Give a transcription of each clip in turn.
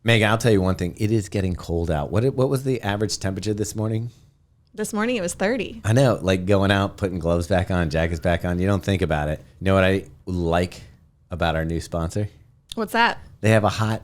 Megan, I'll tell you one thing. It is getting cold out. What was the average temperature this morning? This morning it was 30. I know, like going out, putting gloves back on, jackets back on. You don't think about it. You know what I like about our new sponsor? What's that? They have a hot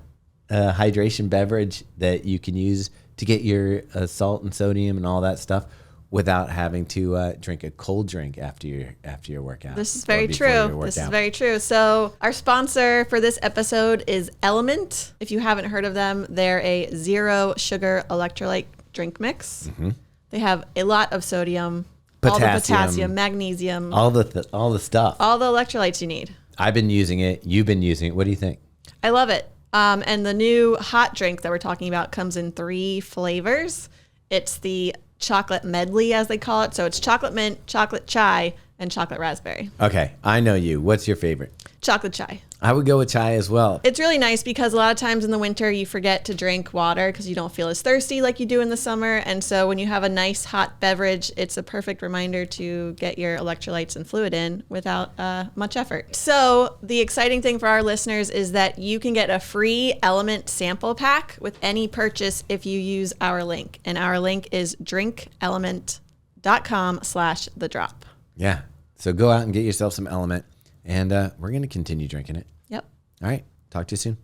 hydration beverage that you can use to get your salt and sodium and all that stuff without having to drink a cold drink after your workout. This is very true. This is very true. So our sponsor for this episode is LMNT. If you haven't heard of them, they're a 0 sugar electrolyte drink mix. Mm-hmm. They have a lot of sodium, all the potassium, magnesium, all the stuff, all the electrolytes you need. I've been using it. You've been using it. What do you think? I love it. And the new hot drink that we're talking about comes in 3 flavors. It's the chocolate medley, as they call it. So it's chocolate mint, chocolate chai, and chocolate raspberry. Okay, I know you. What's your favorite? Chocolate chai. I would go with chai as well. It's really nice because a lot of times in the winter you forget to drink water because you don't feel as thirsty like you do in the summer. And so when you have a nice hot beverage, it's a perfect reminder to get your electrolytes and fluid in without much effort. So the exciting thing for our listeners is that you can get a free LMNT sample pack with any purchase if you use our link. And our link is drinklmnt.com/thedrop. Yeah. So go out and get yourself some LMNT, and we're going to continue drinking it. Yep. All right. Talk to you soon.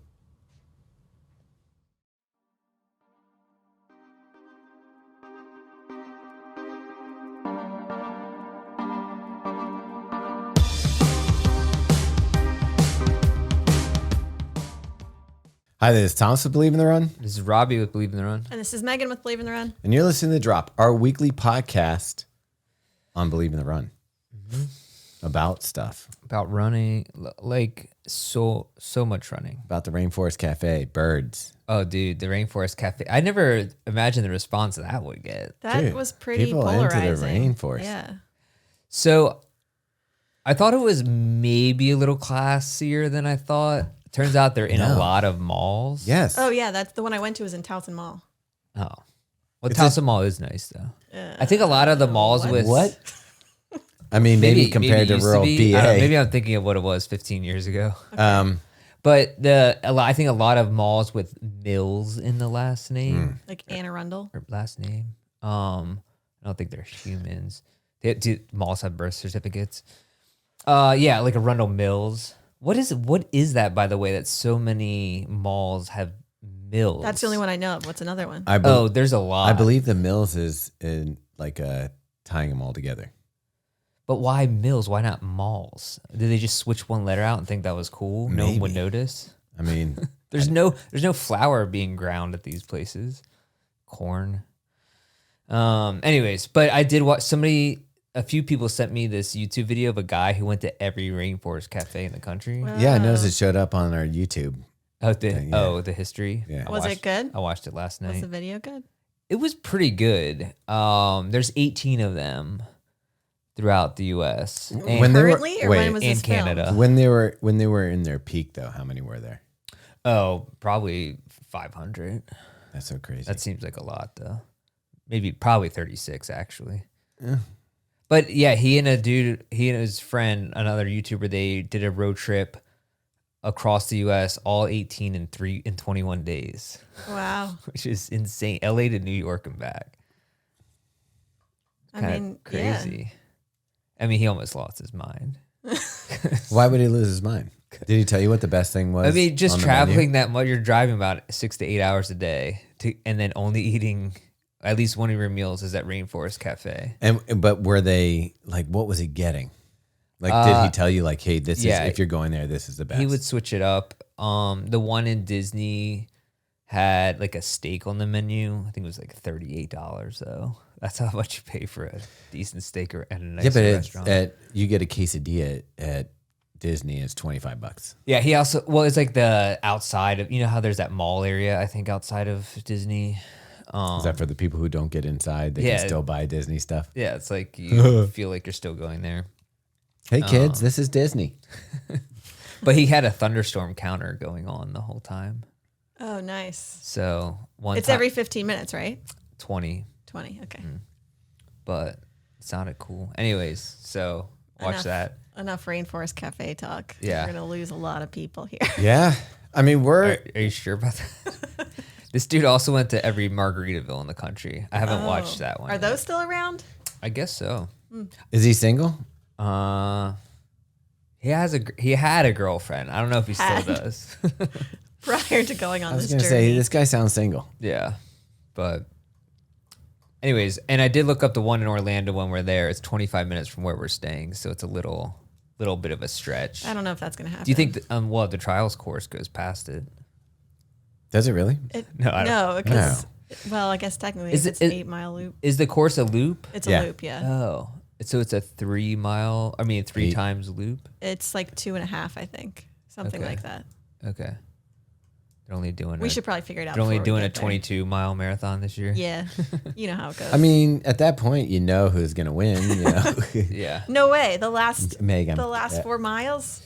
Hi, this is Thomas with Believe in the Run. This is Robbie with Believe in the Run. And this is Megan with Believe in the Run. And you're listening to The Drop, our weekly podcast on Believe in the Run. Mm-hmm. About stuff. About running, like so much running. About the Rainforest Cafe, birds. Oh, dude, the Rainforest Cafe. I never imagined the response that would get. That was pretty people polarizing. Into the rainforest. Yeah. So I thought it was maybe a little classier than I thought. Turns out they're in a lot of malls. Yes. Oh, yeah. That's the one I went to was in Towson Mall. Oh. Well, Towson Mall is nice, though. I think a lot of the malls with... What? I mean, maybe compared to rural PA. Maybe I'm thinking of what it was 15 years ago. Okay. But I think a lot of malls with Mills in the last name. Like Anne Arundel. Or last name. I don't think they're humans. Malls have birth certificates. Yeah, like Arundel Mills. What is that, by the way, that so many malls have Mills? That's the only one I know of. What's another one? There's a lot. I believe the Mills is in like tying them all together. But why Mills? Why not malls? Did they just switch one letter out and think that was cool? Maybe. No one would notice. I mean, there's no flour being ground at these places. Corn. Anyways, but I did watch a few people sent me this YouTube video of a guy who went to every Rainforest Cafe in the country. Wow. Yeah, I noticed it showed up on our YouTube. The history. Yeah. Was it good? I watched it last night. Was the video good? It was pretty good. There's 18 of them throughout the U.S. When was this Canada. filmed? When they were in their peak, though, how many were there? Oh, probably 500. That's so crazy. That seems like a lot, though. Probably 36, actually. Yeah. But yeah, he and his friend, another YouTuber, they did a road trip across the U.S. all 18 in 21 days. Wow, which is insane. LA to New York and back. I mean, crazy. Yeah. I mean, he almost lost his mind. Why would he lose his mind? Did he tell you what the best thing was? I mean, just traveling that much. You're driving about 6 to 8 hours a day, and then only eating at least one of your meals is at Rainforest Cafe. But were they like, what was he getting? Like, did he tell you like, hey, this is, if you're going there, this is the best? He would switch it up. The one in Disney had like a steak on the menu. I think it was like $38 though. That's how much you pay for a decent steak at a nice restaurant. You get a quesadilla at Disney, it's $25. Yeah, he also, it's like the outside of, you know how there's that mall area, I think, outside of Disney. Is that for the people who don't get inside? They can still buy Disney stuff? Yeah, it's like you feel like you're still going there. Hey, kids, this is Disney. But he had a thunderstorm counter going on the whole time. Oh, nice. So it's every 15 minutes, right? 20. 20, okay. But it sounded cool. Anyways, so watch that. Enough Rainforest Cafe talk. Yeah. We're going to lose a lot of people here. Yeah. I mean, Are you sure about that? This dude also went to every Margaritaville in the country. I haven't watched that one. Are yet. those still around? I guess so. Is he single? He had a girlfriend. I don't know if he still does. Prior to going on I was this going to journey. say, this guy sounds single. Yeah. But anyways, and I did look up the one in Orlando when we're there. It's 25 minutes from where we're staying, so it's a little bit of a stretch. I don't know if that's going to happen. Do you think the trials course goes past it? Does it really? No, I don't. No, because well, I guess technically it's an 8-mile loop. Is the course a loop? It's a loop, yeah. Oh. So it's a 3 times loop? It's like 2.5, I think. Something like that. Okay. They're only doing We should probably figure it out. They're only before we doing a get there. 22-mile marathon this year? Yeah. You know how it goes. I mean, at that point, you know who's going to win. You know? Yeah. No way. The last Megan. 4 miles?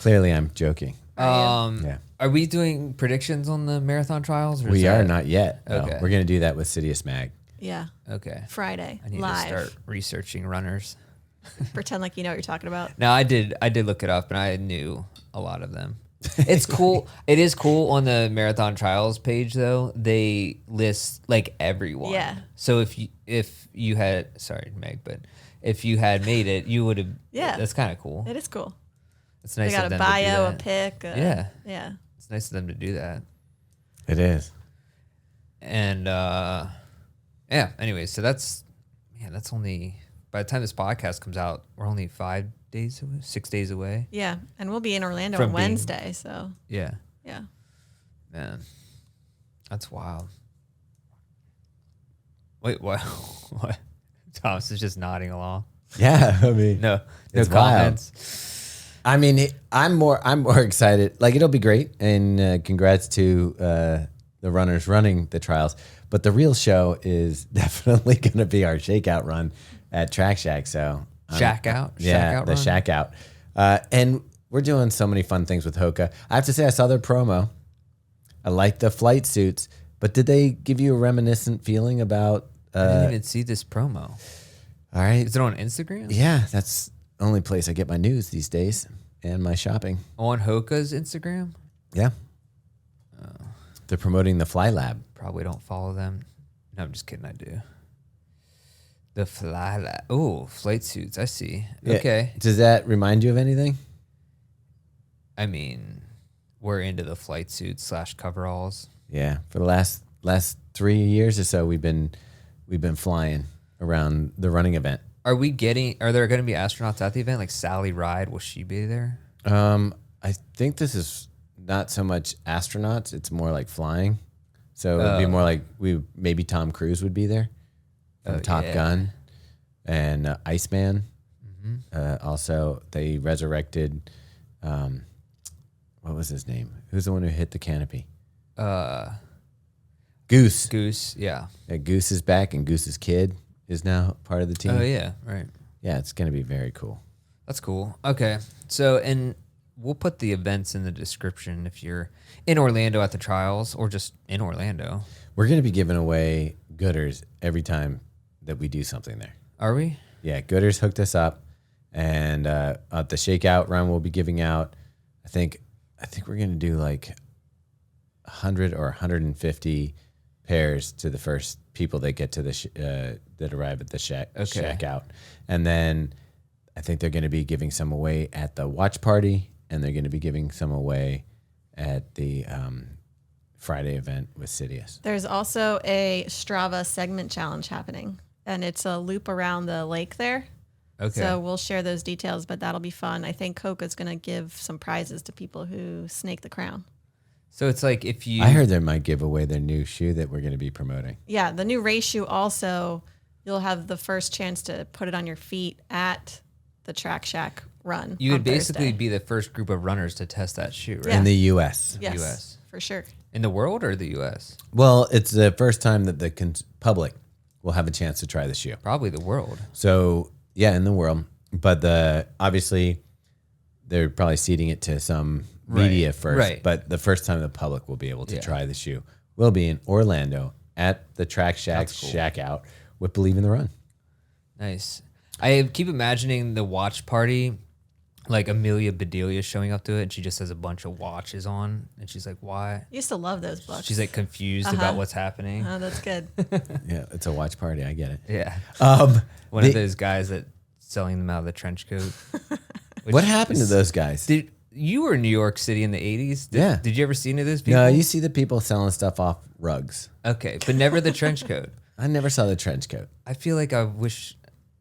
Clearly, I'm joking. Yeah. Are we doing predictions on the marathon trials? Or We are not yet. No. Okay. We're going to do that with Sidious Mag. Yeah. Okay. Friday. I need live. to start researching runners. Pretend like you know what you're talking about. No, I did look it up, and I knew a lot of them. It's cool. It is cool on the marathon trials page, though. They list like everyone. Yeah. So if you had, sorry, Meg, but if you had made it, you would have. Yeah. That's kind of cool. It is cool. It's nice. They got of a them to do bio, a that. pic. Yeah. Yeah. It's nice of them to do that. It is. And yeah. Anyway, so that's only by the time this podcast comes out, we're only 6 days away. Yeah. And we'll be in Orlando From on being- Wednesday. So, Yeah. yeah. Man, that's wild. Wait, what? What? Thomas is just nodding along. Yeah, I mean, No It's comments. I mean, I'm more excited. Like, it'll be great, and congrats to the runners running the trials. But the real show is definitely going to be our shakeout run at Track Shack. So Shack out? yeah, Shack out the run? Shack out, and we're doing so many fun things with HOKA. I have to say, I saw their promo. I like the flight suits, but did they give you a reminiscent feeling about? I didn't even see this promo. All right, Is it on Instagram? yeah, that's the only place I get my news these days and my shopping. On Hoka's Instagram? Yeah. They're promoting the Fly Lab. Probably don't follow them. No, I'm just kidding. I do. The Fly Lab. Oh, flight suits. I see. Yeah. Okay. Does that remind you of anything? I mean, we're into the flight suits / coveralls. Yeah. For the last 3 years or so, we've been flying around the running event. Are there going to be astronauts at the event? Like Sally Ride, will she be there? I think this is not so much astronauts; it's more like flying. So it'd be more like maybe Tom Cruise would be there from Top Gun, and Iceman. Also, they resurrected. What was his name? Who's the one who hit the canopy? Goose. Goose, yeah. Yeah, Goose is back, and Goose's kid is now part of the team. Oh, yeah, right. Yeah, it's going to be very cool. That's cool. Okay. So, and we'll put the events in the description if you're in Orlando at the trials or just in Orlando. We're going to be giving away Goodrs every time that we do something there. Are we? Yeah, Goodrs hooked us up, and at the shakeout run, we'll be giving out. I think we're going to do like 100 or 150 pairs to the first people that get to the that arrive at the shack out, and then I think they're going to be giving some away at the watch party, and they're going to be giving some away at the Friday event with Sidious. There's also a Strava segment challenge happening, and it's a loop around the lake there. Okay. So we'll share those details, but that'll be fun. I think HOKA's going to give some prizes to people who snake the crown. So it's like if you... I heard they might give away their new shoe that we're going to be promoting. Yeah, the new race shoe also, you'll have the first chance to put it on your feet at the Track Shack run. You would on basically Thursday. be the first group of runners to test that shoe, right? Yeah. In the U.S. Yes, US. for sure. In the world or the U.S.? Well, it's the first time that the public will have a chance to try the shoe. Probably the world. So, yeah, in the world. But obviously, they're probably seeding it to some media first. right. But the first time the public will be able to try the shoe will be in Orlando at the Track Shack Shack Out with Believe in the Run. Nice. I keep imagining the watch party like Amelia Bedelia showing up to it, and she just has a bunch of watches on, and she's like, "Why?" I used to love those books. She's like confused about what's happening. Oh, that's good. Yeah, it's a watch party. I get it. Yeah, Um, one of those guys that selling them out of the trench coat. what happened to those guys? Did you were in New York City in the 80s? Yeah. Did you ever see any of those people? No, you see the people selling stuff off rugs. Okay, but never the trench coat. I never saw the trench coat. I feel like I wish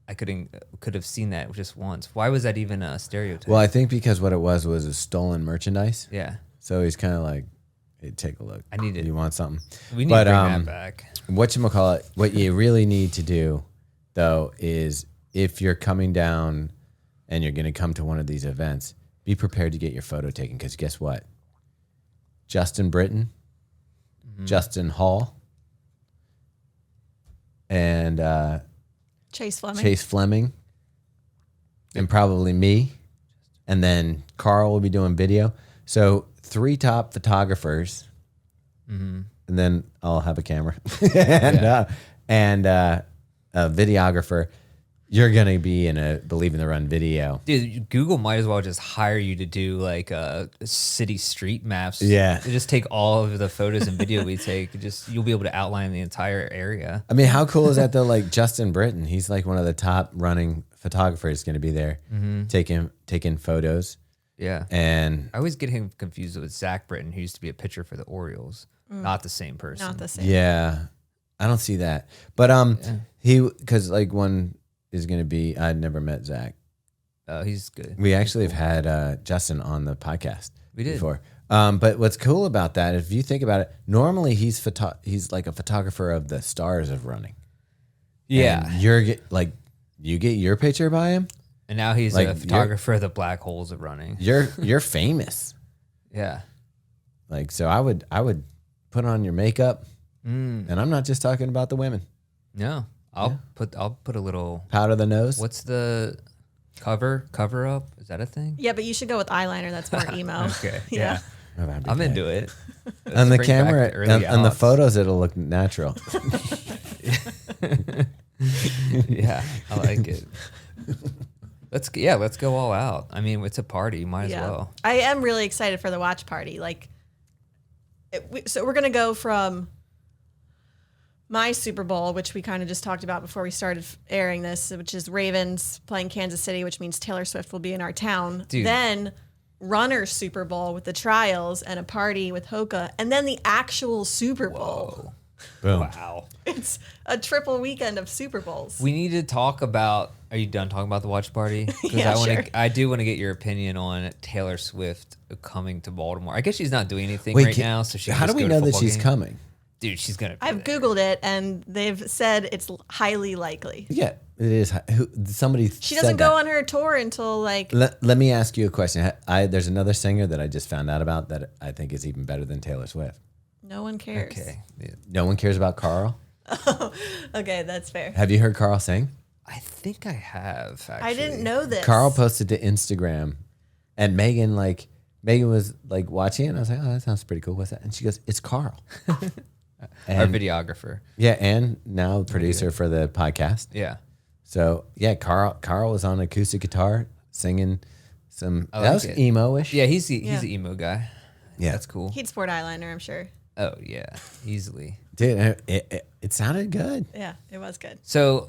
I could have seen that just once. Why was that even a stereotype? Well, I think because what it was a stolen merchandise. Yeah. So he's kind of like, hey, take a look. I need it. You want something? We need to bring that back. Whatchamacallit, what you really need to do, though, is if you're coming down and you're going to come to one of these events, be prepared to get your photo taken, because guess what? Justin Britton, Justin Hall, and Chase Fleming, and probably me, and then Carl will be doing video. So 3 top photographers, and then I'll have a camera and a videographer. You're gonna be in a Believe in the Run video. Dude, Google might as well just hire you to do like city street maps. Yeah. Just take all of the photos and video we take. You'll be able to outline the entire area. I mean, how cool is that though? Like Justin Britton, he's like one of the top running photographers going to be there taking photos. Yeah. And I always get him confused with Zach Britton, who used to be a pitcher for the Orioles. Not the same person. Not the same. yeah, I don't see that. But because like one is going to be, I'd never met Zach. He's good. We actually have had Justin on the podcast. We did. Before. But what's cool about that, if you think about it, normally he's like a photographer of the stars of running. Yeah. And you get your picture by him. And now he's Like, a photographer of the black holes of running. You're famous. Yeah. Like, so I would put on your makeup, and I'm not just talking about the women. No. I'll put a little Powder the nose. What's the cover up? Is that a thing? Yeah, but you should go with eyeliner. That's more emo. Okay. Yeah. Oh, that'd be I'm good. into it. On the Let's bring back camera, the early on the aughts. photos, it'll look natural. Yeah, I like it. Let's go all out. I mean, it's a party. Might as well. I am really excited for the watch party. So we're gonna go from my Super Bowl, which we kind of just talked about before we started airing this, which is Ravens playing Kansas City, which means Taylor Swift will be in our town. Dude. Then Runner's Super Bowl with the trials and a party with HOKA, and then the actual Super Bowl. Boom. Wow. It's a triple weekend of Super Bowls. We need to talk about. Are you done talking about the watch party? Because Yeah, sure. I do want to get your opinion on Taylor Swift coming to Baltimore. I guess she's not doing anything Wait, right now, so she. how do we know that she's coming? Dude, she's gonna. Be I've there. Googled it, and they've said it's highly likely. Yeah, it is. Somebody She said doesn't go that. on her tour until like. Let me ask you a question. There's another singer that I just found out about that I think is even better than Taylor Swift. No one cares. Okay. Yeah. No one cares about Carl. Okay, that's fair. Have you heard Carl sing? I think I have. Actually. I didn't know this. Carl posted to Instagram, and Megan was like watching it, and I was like, oh, that sounds pretty cool. What's that? And she goes, it's Carl. Our videographer. Yeah, and now producer for the podcast. Yeah. So yeah, Carl was on acoustic guitar singing some. I That like was it. emo-ish. Yeah, he's the Yeah. emo guy. Yeah. That's cool. He'd sport eyeliner, I'm sure. Oh yeah, easily. Dude, it sounded good. Yeah, it was good. So,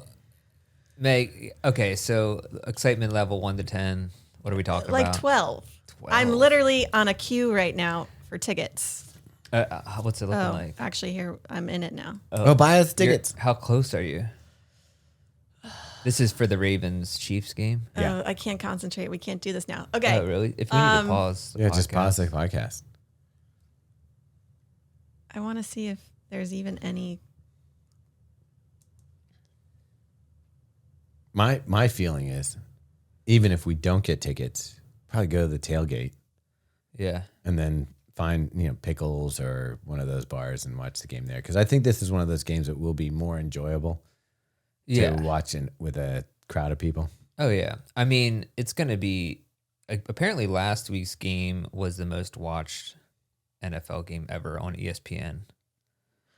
Meg. Okay, so excitement level 1 to 10. What are we talking Like about? 12. I'm literally on a queue right now for tickets. What's it looking Oh, like? actually, here I'm in it now. Oh, buy us tickets. How close are you? This is for the Ravens Chiefs game. Yeah. Oh, I can't concentrate. We can't do this now. Okay. Oh, really? If we need to pause. The Yeah, just podcast. pause the podcast. I want to see if there's even any. My feeling is, even if we don't get tickets, probably go to the tailgate Yeah. and then find Pickles or one of those bars and watch the game there. Because I think this is one of those games that will be more enjoyable Yeah. to watch with a crowd of people. Oh yeah. I mean, it's gonna be. Apparently, last week's game was the most watched NFL game ever on ESPN.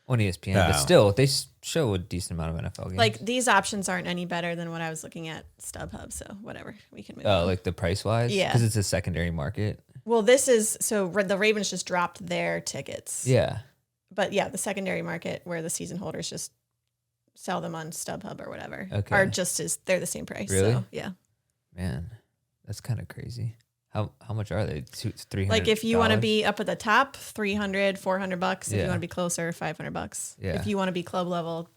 on ESPN, but still, they show a decent amount of NFL games. Like these options aren't any better than what I was looking at StubHub. So whatever, we can move. Oh, like the price wise, Yeah, because it's a secondary market. Well, this is so the Ravens just dropped their tickets. Yeah, but yeah, the secondary market where the season holders just sell them on StubHub or whatever Okay. they're the same price. Really? So yeah. Man, that's kind of crazy. How much are they? $300. Like if you want to be up at the top, $300, $400. If you Yeah. want to be closer, $500. Yeah. If you want to be club level,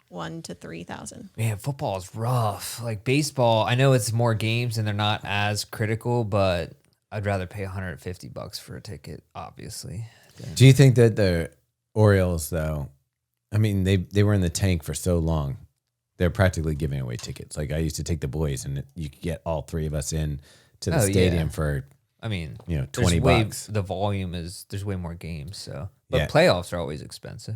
1,000 to 3,000. Man, football is rough. Like baseball, I know it's more games and they're not as critical, but I'd rather pay $150 for a ticket, obviously. Do you think that the Orioles, though, I mean, they were in the tank for so long, they're practically giving away tickets. Like I used to take the boys, and you could get all three of us in to the stadium for, I mean, $20. The volume is, there's way more games. So, but Yeah. playoffs are always expensive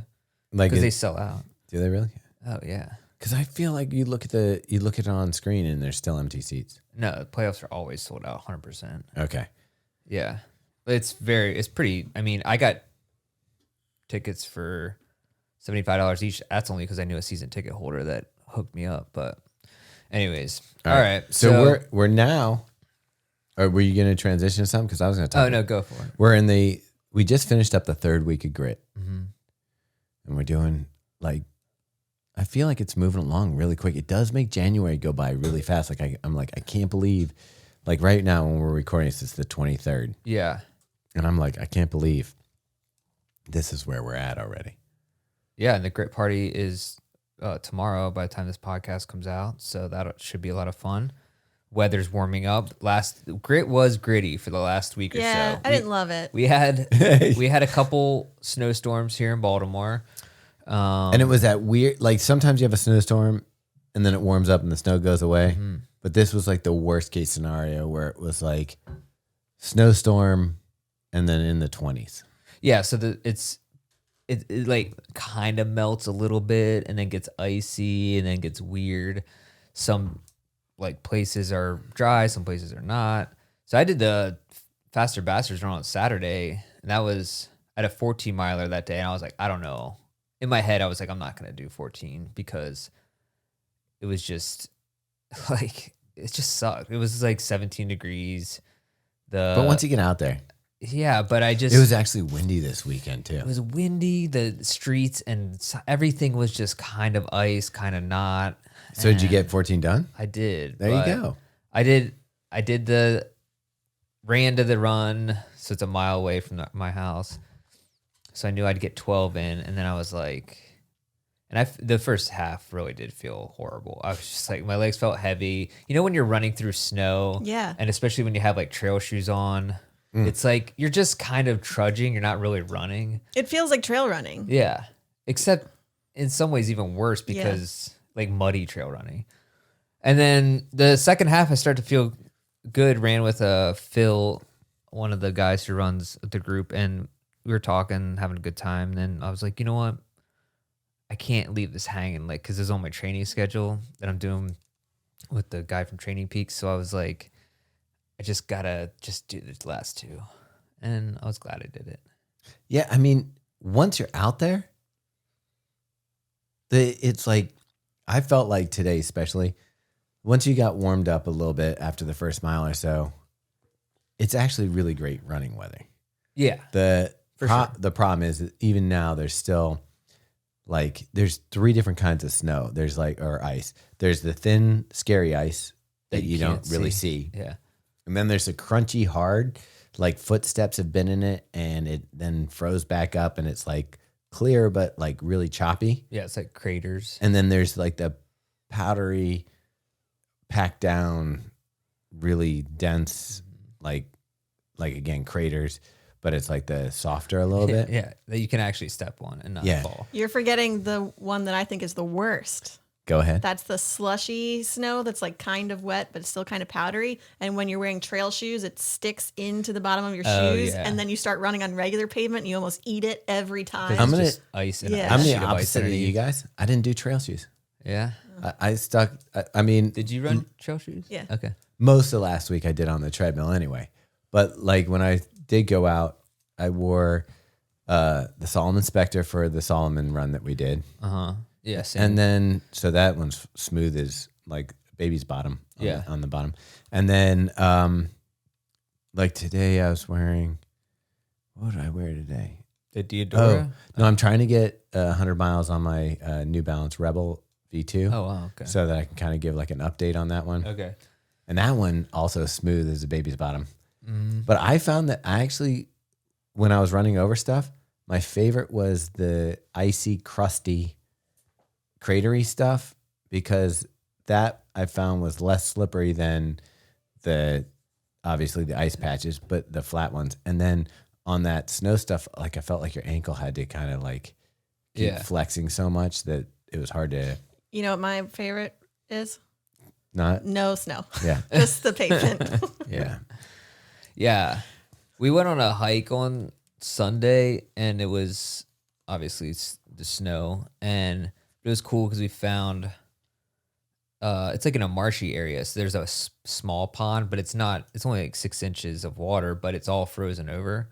Like because they sell out. do they really? Oh yeah. Because I feel like you look at it on screen and there's still empty seats. No, playoffs are always sold out 100%. Okay. Yeah. But it's pretty, I mean, I got tickets for $75 each. That's only because I knew a season ticket holder that hooked me up. But anyways, all right. So we're now, or were you going to transition to something? Because I was going to talk. Oh, no, go for it. We just finished up the third week of Grit. Mm-hmm. And we're doing I feel like it's moving along really quick. It does make January go by really fast. Like I'm like, I can't believe, like right now when we're recording this, it's the 23rd. Yeah. And I'm like, I can't believe this is where we're at already. Yeah. And the Grit party is tomorrow by the time this podcast comes out. So that should be a lot of fun. Weather's warming up. Grit was gritty for the last week or so. Yeah, I didn't love it. We had a couple snowstorms here in Baltimore. And it was that weird, like sometimes you have a snowstorm and then it warms up and the snow goes away. Mm-hmm. But this was like the worst case scenario where it was like snowstorm and then in the 20s. Yeah. So it like kind of melts a little bit and then gets icy and then gets weird. Some like places are dry, some places are not. So I did the Faster Bastards run on Saturday, and I had a 14 miler that day, and I was like, I don't know. In my head, I was like, I'm not going to do 14 because it was just like, it just sucked. It was like 17 degrees. But once you get out there. Yeah, but it was actually windy this weekend too. It was windy, the streets and everything was just kind of ice, kind of not. So did you get 14 done? I did. There you go. I ran to the run, so it's a mile away from my house. So I knew I'd get 12 in, and then I was like, the first half really did feel horrible. I was just like, my legs felt heavy. You know when you're running through snow? Yeah. And especially when you have like trail shoes on, it's like you're just kind of trudging. You're not really running. It feels like trail running. Yeah. Except in some ways even worse because like muddy trail running. And then the second half, I started to feel good. Ran with Phil, one of the guys who runs the group, and we were talking, having a good time. Then I was like, you know what? I can't leave this hanging, like, because it's on my training schedule that I'm doing with the guy from Training Peaks. So I was like, I just gotta do the last two, and I was glad I did it. Yeah, I mean, once you're out there, it's like, I felt like today, especially once you got warmed up a little bit after the first mile or so, it's actually really great running weather. Yeah, The sure. The problem is that even now there's still like, there's three different kinds of snow. There's or ice. There's the thin, scary ice that you don't really see. Yeah. And then there's a crunchy, hard, like footsteps have been in it and it then froze back up and it's like clear, but like really choppy. Yeah, it's like craters. And then there's like the powdery, packed down, really dense, like again, craters, but it's like the softer a little bit. Yeah, that you can actually step on and not fall. You're forgetting the one that I think is the worst. Go ahead. That's the slushy snow that's like kind of wet, but it's still kind of powdery. And when you're wearing trail shoes, it sticks into the bottom of your shoes. Yeah. And then you start running on regular pavement and you almost eat it every time. I'm Just ice and Yeah. I'm a the sheet of ice opposite of underneath. you guys. I didn't do trail shoes. Yeah. I stuck, I mean, Did you run trail shoes? Yeah. Okay. most of last week I did on the treadmill anyway. But like when I did go out, I wore the Solomon Spectre for the Solomon run that we did. Yeah, same. And then, so that one's smooth as like baby's bottom on the bottom. And then, like today I was wearing, what did I wear today? The Diadora? No, I'm trying to get 100 miles on my New Balance Rebel V2. Oh, wow. Okay. So that I can kind of give like an update on that one. Okay. And that one also smooth as a baby's bottom. But I found that I actually, when I was running over stuff, my favorite was the icy, crusty, cratery stuff, because that I found was less slippery than obviously the ice patches, but the flat ones. And then on that snow stuff, like I felt like your ankle had to kind of like keep flexing so much that it was hard to. You know what my favorite is? Not? No snow. Yeah. Just the pavement. Yeah. Yeah. We went on a hike on Sunday, and it was obviously the snow, and it was cool because we found it's like in a marshy area. So there's a small pond, but it's only like 6 inches of water, but it's all frozen over.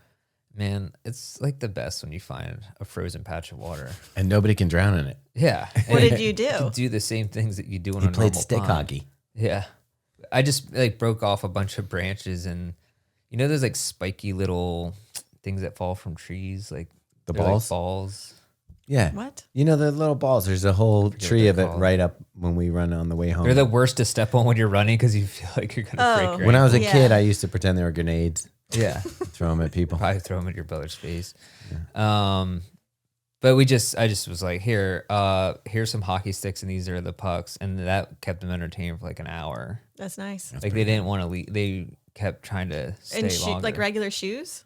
Man, it's like the best when you find a frozen patch of water. And nobody can drown in it. Yeah. What did you do? You do the same things that you do on He a played normal stick pond. hockey. Yeah. I just like broke off a bunch of branches, and you know, there's like spiky little things that fall from trees, like The they're balls? like balls. Yeah. What? You know, the little balls. There's a whole forget what tree they're of it called. right up when we run on the way home. They're the worst to step on when you're running because you feel like you're gonna break your When I was a Yeah. kid, I used to pretend they were grenades, yeah, throw them at people. probably throw them at your brother's face. But I just was like, here's some hockey sticks, and these are the pucks, and that kept them entertained for like an hour. That's nice. Like they didn't want to leave. They kept trying to stay And longer. like regular shoes?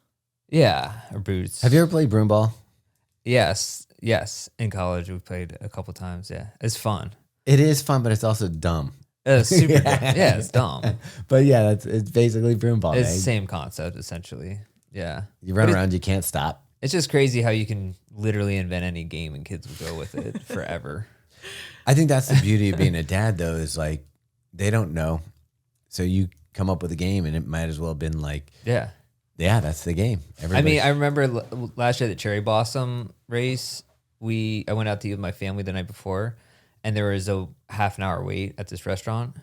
Yeah, or boots. Have you ever played broom ball? Yes. In college, we played a couple times. Yeah, it's fun. It is fun, but it's also dumb. It's super dumb. Yeah, it's dumb. But yeah, it's basically broom ball. It's the man. same concept essentially. Yeah, You run But around, you can't stop. it's just crazy how you can literally invent any game and kids will go with it forever. I think that's the beauty of being a dad, though, is like they don't know. So you come up with a game, and it might as well have been like, Yeah. yeah, that's the game. I mean, I remember last year at the Cherry Blossom race, I went out to eat with my family the night before, and there was a half an hour wait at this restaurant.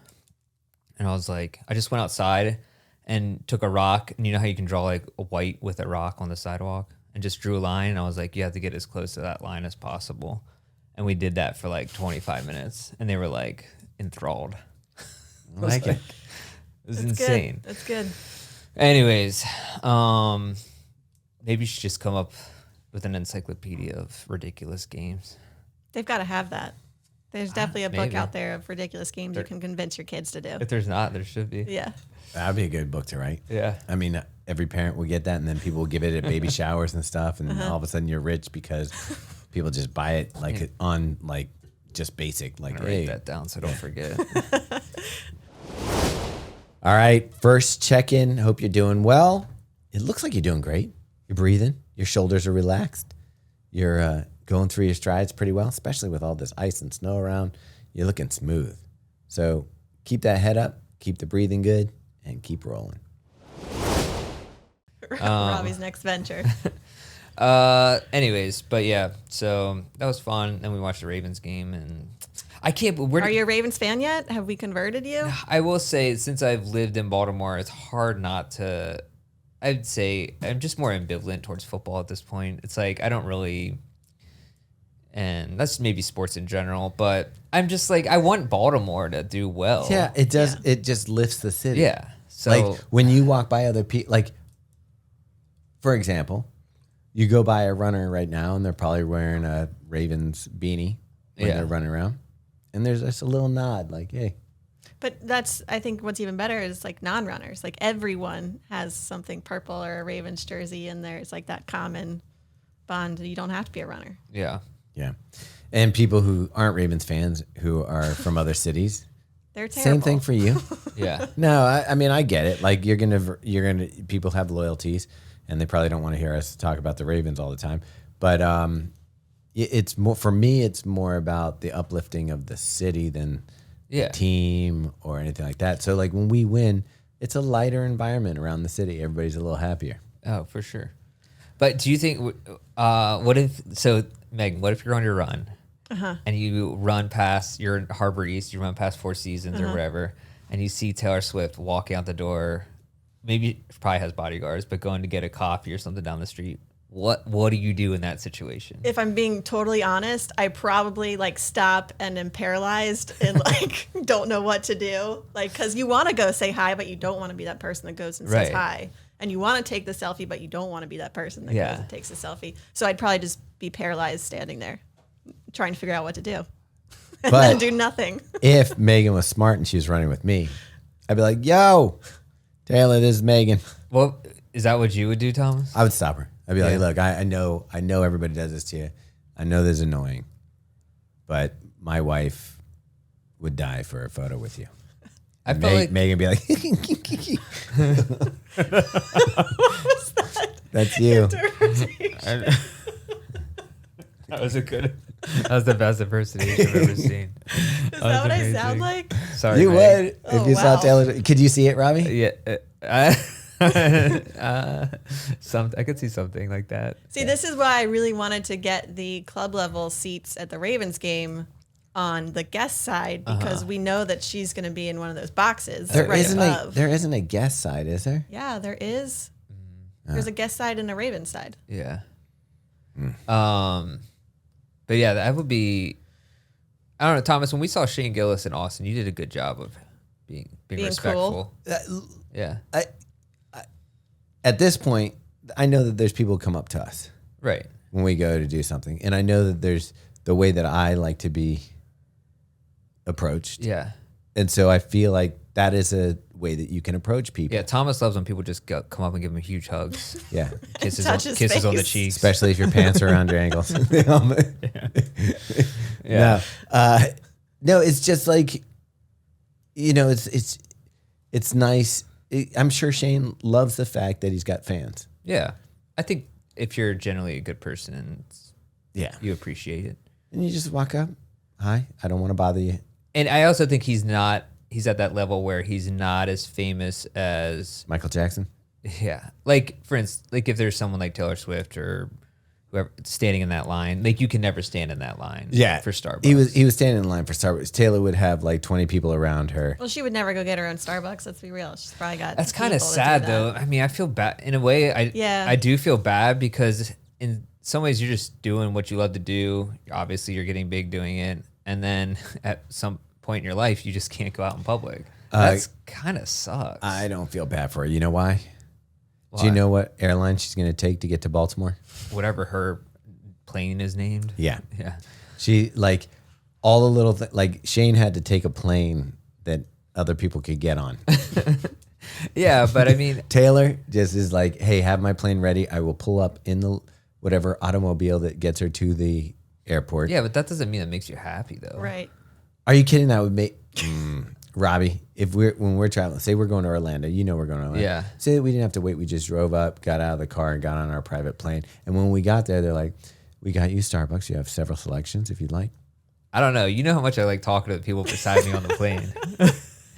And I was like, I just went outside and took a rock, and you know how you can draw like a white with a rock on the sidewalk, and just drew a line. And I was like, you have to get as close to that line as possible. And we did that for like 25 minutes, and they were like enthralled. I like it. It was That's insane. Good. That's good. Anyways, maybe you should just come up with an encyclopedia of ridiculous games. They've got to have that. There's definitely a book maybe. out there of ridiculous games you can convince your kids to do. If there's not, there should be. Yeah. That'd be a good book to write. Yeah. I mean, every parent will get that, and then people will give it at baby showers and stuff, and all of a sudden you're rich because people just buy it like on like just basic. Like, I'm gonna hey, write that down so I don't forget. all right, first check-in. Hope you're doing well. It looks like you're doing great. You're breathing. Your shoulders are relaxed. You're going through your strides pretty well, especially with all this ice and snow around. You're looking smooth. So keep that head up, keep the breathing good, and keep rolling. Robbie's next venture. Anyways, but yeah, so that was fun. Then we watched the Ravens game, and I can't. Are you a Ravens fan yet? Have we converted you? I will say, since I've lived in Baltimore, it's hard not to. I'd say I'm just more ambivalent towards football at this point. It's like I don't really, and that's maybe sports in general, but I'm just like I want Baltimore to do well. Yeah, it does. It just lifts the city. Yeah. So Like when you walk by other people, like for example, you go by a runner right now, and they're probably wearing a Ravens beanie when they're running around, and there's just a little nod, like, "Hey." But that's, I think what's even better is like non-runners. Like everyone has something purple or a Ravens jersey in there. It's like that common bond. You don't have to be a runner. yeah. Yeah, and people who aren't Ravens fans who are from other cities, They're terrible. same thing for you. Yeah. No, I mean I get it. Like you're gonna people have loyalties, and they probably don't want to hear us talk about the Ravens all the time. But it's more for me. It's more about the uplifting of the city than Yeah. team or anything like that. So like when we win, it's a lighter environment around the city. Everybody's a little happier. Oh, for sure. But do you think, Megan, what if you're on your run and you run past, you're in Harbor East, you run past Four Seasons or wherever, and you see Taylor Swift walking out the door, maybe probably has bodyguards, but going to get a coffee or something down the street. What do you do in that situation? If I'm being totally honest, I probably like stop and am paralyzed and like don't know what to do. Like, cause you want to go say hi, but you don't want to be that person that goes and says hi. And you want to take the selfie, but you don't want to be that person that goes and takes the selfie. So I'd probably just be paralyzed standing there trying to figure out what to do and then do nothing. If Megan was smart and she was running with me, I'd be like, yo, Taylor, this is Megan. Well, is that what you would do, Thomas? I would stop her. I'd be like, look, I know everybody does this to you. I know this is annoying, but my wife would die for a photo with you. I felt like Megan would be like, What was that? That's you. that was that was the best impersonation I've ever seen. Is that what I sound like? Sorry, You Meg. would if you saw Taylor. Could you see it, Robbie? Yeah. I could see something like that. See, this is why I really wanted to get the club level seats at the Ravens game on the guest side because we know that she's going to be in one of those boxes There right isn't above. there isn't a guest side, is there? Yeah, there is. There's a guest side and a Ravens side. Yeah. But yeah, that would be. I don't know, Thomas. When we saw Shane Gillis in Austin, you did a good job of being respectful. Cool. Yeah. At this point, I know that there's people who come up to us Right. when we go to do something, and I know that there's the way that I like to be approached. Yeah. And so I feel like that is a way that you can approach people. Yeah. Thomas loves when people just come up and give him huge hugs, Yeah. kisses Touch his on the face. cheeks. Especially if your pants are around your ankles. Yeah. No, it's just like, it's nice. I'm sure Shane loves the fact that he's got fans. Yeah. I think if you're generally a good person and Yeah. you appreciate it. And you just walk up. Hi, I don't want to bother you. And I also think he's at that level where he's not as famous as, Michael Jackson. yeah. Like, for instance, like if there's someone like Taylor Swift or whoever standing in that line, like you can never stand in that line for Starbucks. He was standing in line for Starbucks. Taylor would have like 20 people around her. Well, she would never go get her own Starbucks. Let's be real. She's probably got. That's kind of people to do sad that. though. I mean, I feel bad in a way. I do feel bad because in some ways you're just doing what you love to do. Obviously, you're getting big doing it, and then at some point in your life, you just can't go out in public. That's kind of sucks. I don't feel bad for her. You know why? Why? Do you know what airline she's going to take to get to Baltimore? Whatever her plane is named. Yeah. Yeah. She, like, all the little like Shane had to take a plane that other people could get on. Yeah, but I mean, Taylor just is like, hey, have my plane ready. I will pull up in the whatever automobile that gets her to the airport. yeah, but that doesn't mean it makes you happy though. Right. Are you kidding? That would make Robbie, when we're traveling, say we're going to Orlando, we're going to Orlando. Yeah. Say that we didn't have to wait. We just drove up, got out of the car, and got on our private plane. And when we got there, they're like, we got you Starbucks. You have several selections if you'd like. I don't know. You know how much I like talking to the people beside me on the plane.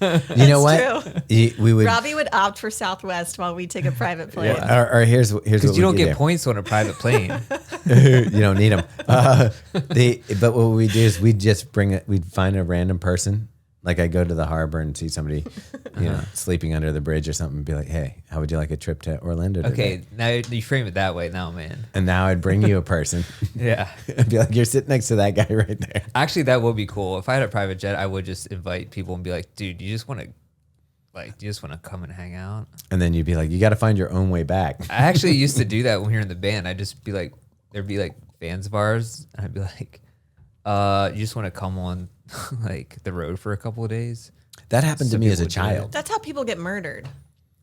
You know what? True. We would. Robbie would opt for Southwest while we take a private plane. Or here's what Because you don't we get do. points on a private plane. You don't need them. But what we do is we'd find a random person. Like I go to the harbor and see somebody, sleeping under the bridge or something and be like, hey, how would you like a trip to Orlando today? Okay, now you frame it that way. Now, man. And now I'd bring you a person. Yeah. I'd be like, you're sitting next to that guy right there. Actually, that would be cool. If I had a private jet, I would just invite people and be like, dude, you just want to come and hang out? And then you'd be like, you got to find your own way back. I actually used to do that when we were in the band. I'd just be like, there'd be like fans of ours, and I'd be like, you just want to come on like the road for a couple of days? That happened to me as a child. That's how people get murdered.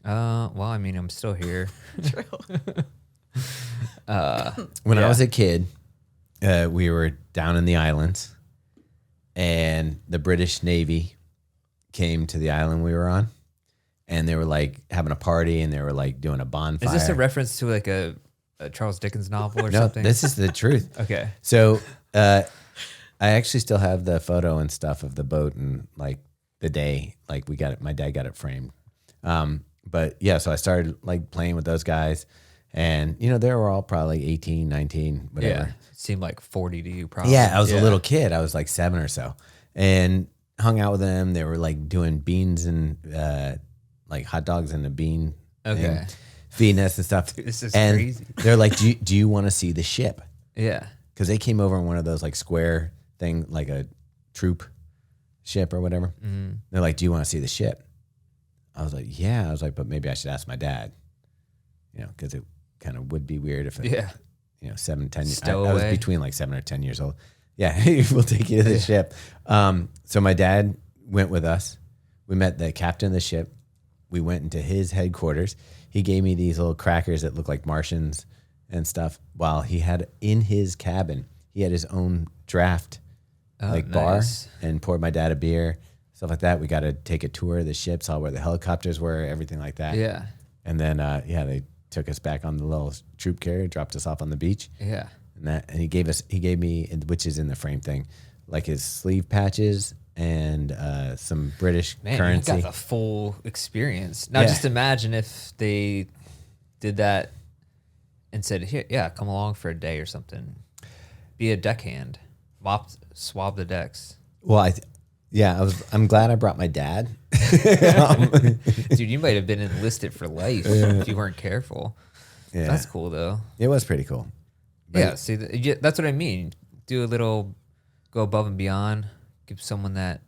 Well, I mean, I'm still here. True. When I was a kid, we were down in the islands, and the British Navy came to the island we were on, and they were like having a party, and they were like doing a bonfire. Is this a reference to like a Charles Dickens novel or No, something? this is the truth. Okay. So I actually still have the photo and stuff of the boat and like the day, like my dad got it framed. But yeah, so I started like playing with those guys, And, you know, they were all probably 18, 19, whatever. Yeah. Seemed like 40 to you probably. Yeah, I was a little kid. I was like 7 or so. And hung out with them. They were like doing beans and like hot dogs and a bean. Okay. Feeding us and stuff. Dude, this is and crazy. They're like, do you want to see the ship? Yeah. Because they came over in one of those like square thing, like a troop ship or whatever. Mm-hmm. They're like, do you want to see the ship? I was like, yeah. I was like, but maybe I should ask my dad, you know, because it kind of would be weird if, you know, 7, 10 years. I was between like 7 or 10 years old. Yeah, we'll take you to the ship. So my dad went with us. We met the captain of the ship. We went into his headquarters. He gave me these little crackers that look like Martians and stuff. While he had in his cabin, he had his own draft bar and poured my dad a beer, stuff like that. We got to take a tour of the ship, saw where the helicopters were, everything like that. Yeah. And then, they took us back on the little troop carrier, dropped us off on the beach. Yeah. And he gave me, which is in the frame thing, like his sleeve patches and some British currency. You got the full experience. Now, just imagine if they did that and said, "Here, come along for a day or something. Be a deckhand, swab the decks." Well, I'm glad I brought my dad. Dude, you might have been enlisted for life if you weren't careful. Yeah, that's cool though. It was pretty cool. But see, that's what I mean. Do a little, go above and beyond. Give someone that.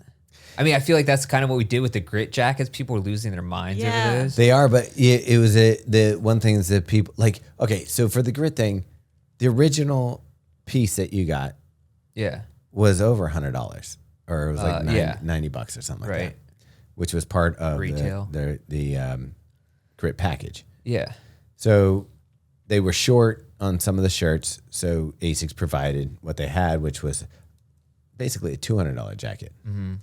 I mean, I feel like that's kind of what we did with the grit jackets. People were losing their minds over those. They are, but it was the one thing is that people like. Okay, so for the grit thing, the original piece that you got, was over $100, or it was like $90 or something like that, which was part of retail the grit package. Yeah. So they were short on some of the shirts, so ASICS provided what they had, which was basically a $200 jacket. Mm-hmm.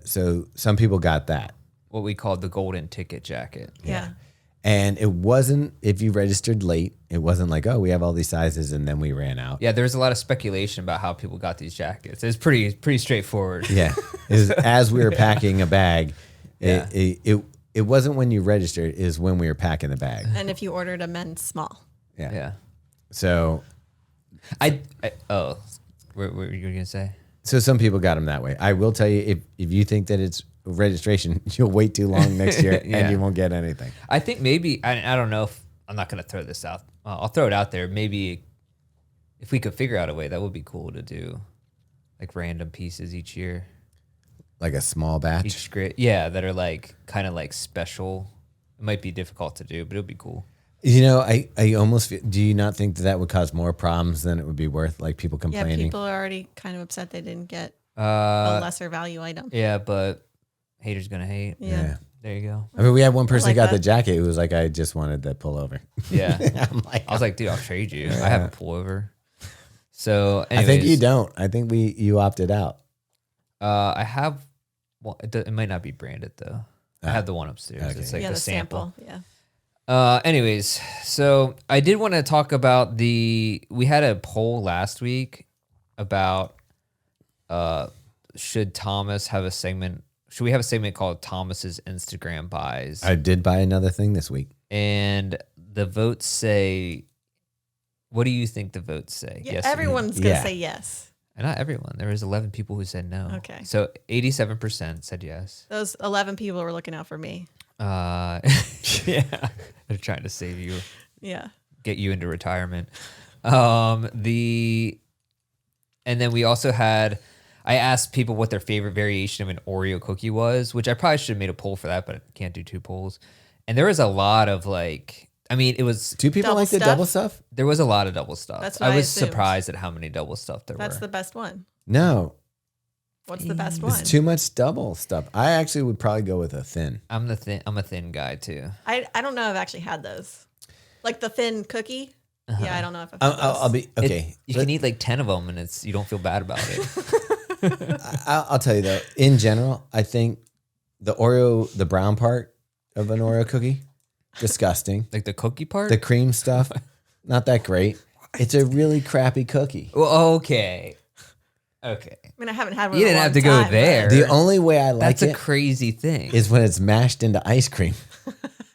So some people got that. What we called the golden ticket jacket. Yeah. And it wasn't, if you registered late, it wasn't like, oh, we have all these sizes and then we ran out. Yeah, there was a lot of speculation about how people got these jackets. It was pretty straightforward. Yeah. It was, as we were packing a bag, it wasn't when you registered, it was when we were packing the bag. And if you ordered a men's small. Yeah. So. What were you going to say? So some people got them that way. I will tell you, if you think that it's registration, you'll wait too long next year and you won't get anything. I think maybe, I don't know if, I'm not going to throw this out. I'll throw it out there. Maybe if we could figure out a way, that would be cool to do like random pieces each year. Like a small batch? Each grit. Yeah, that are like kind of like special. It might be difficult to do, but it would be cool. You know, I almost feel, do you not think that would cause more problems than it would be worth, like people complaining? Yeah, people are already kind of upset they didn't get a lesser value item. Yeah, but haters gonna hate. Yeah. There you go. I mean, we had one person like got that. the jacket who was like, I just wanted the pullover. Yeah. I was like, dude, I'll trade you. I have a pullover. So anyways, I think you don't. I think you opted out. I have, well, it might not be branded though. I have the one upstairs. Okay. It's like the sample. Yeah. Anyways, so I did want to talk about we had a poll last week about should Thomas have a segment? Should we have a segment called Thomas's Instagram buys? I did buy another thing this week. And the votes say, what do you think the votes say? Yeah, yes. everyone's going to say yes. And not everyone. There was 11 people who said no. Okay. So 87% said yes. Those 11 people were looking out for me. Yeah. They're trying to save you. Yeah. Get you into retirement. And then we also had, I asked people what their favorite variation of an Oreo cookie was, which I probably should have made a poll for that, but I can't do 2 polls. And there was a lot of like, I mean, it was. Do people double like the stuff? double stuff? There was a lot of double stuff. That's what I was assumed. surprised at how many double stuff there were. That's the best one. No. What's the best one? It's too much double stuff. I actually would probably go with a thin. I'm a thin guy too. I don't know if I've actually had those. Like the thin cookie. Yeah, I don't know if I've had those. I'll be okay. You can eat like 10 of them, and you don't feel bad about it. I'll tell you though. In general, I think the brown part of an Oreo cookie, disgusting. Like the cookie part, the cream stuff, not that great. It's a really crappy cookie. Well, okay. I mean, I haven't had one. You didn't have to go there. The only way I like That's it a crazy thing. is when it's mashed into ice cream.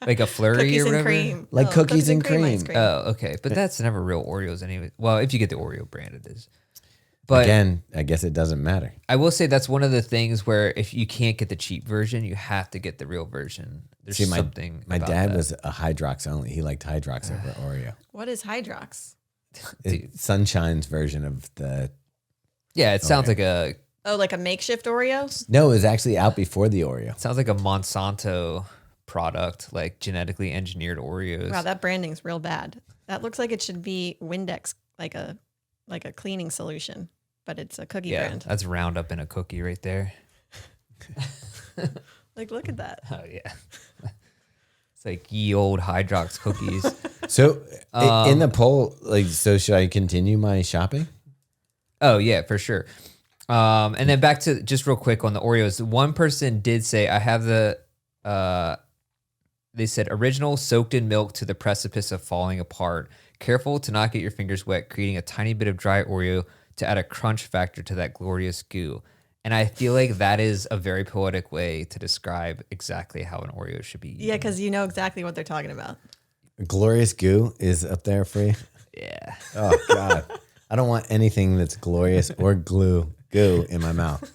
Like a flurry Cookies or and whatever? cream. Like cookies and ice cream. cream. Oh, okay. But that's never real Oreos anyway. Well, if you get the Oreo brand, it is. But Again, I guess it doesn't matter. I will say that's one of the things where if you can't get the cheap version, you have to get the real version. There's See, something. my about dad that. was a Hydrox only. He liked Hydrox over Oreo. What is Hydrox? It's Sunshine's version of the. Yeah, it sounds like a Oh, like a makeshift Oreos? No, it was actually out before the Oreo. sounds like a Monsanto product, like genetically engineered Oreos. Wow, that branding's real bad. That looks like it should be Windex, like a cleaning solution, but it's a cookie brand. That's Roundup in a cookie right there. Like, look at that. Oh yeah, it's like ye old Hydrox cookies. So in the poll, like, so should I continue my shopping? Oh yeah, for sure. And then back to just real quick on the Oreos. One person did say, I have the, they said original soaked in milk to the precipice of falling apart. Careful to not get your fingers wet, creating a tiny bit of dry Oreo to add a crunch factor to that glorious goo. And I feel like that is a very poetic way to describe exactly how an Oreo should be eaten. Yeah, because you know exactly what they're talking about. Glorious goo is up there for you. Yeah. Oh God, I don't want anything that's glorious or goo in my mouth.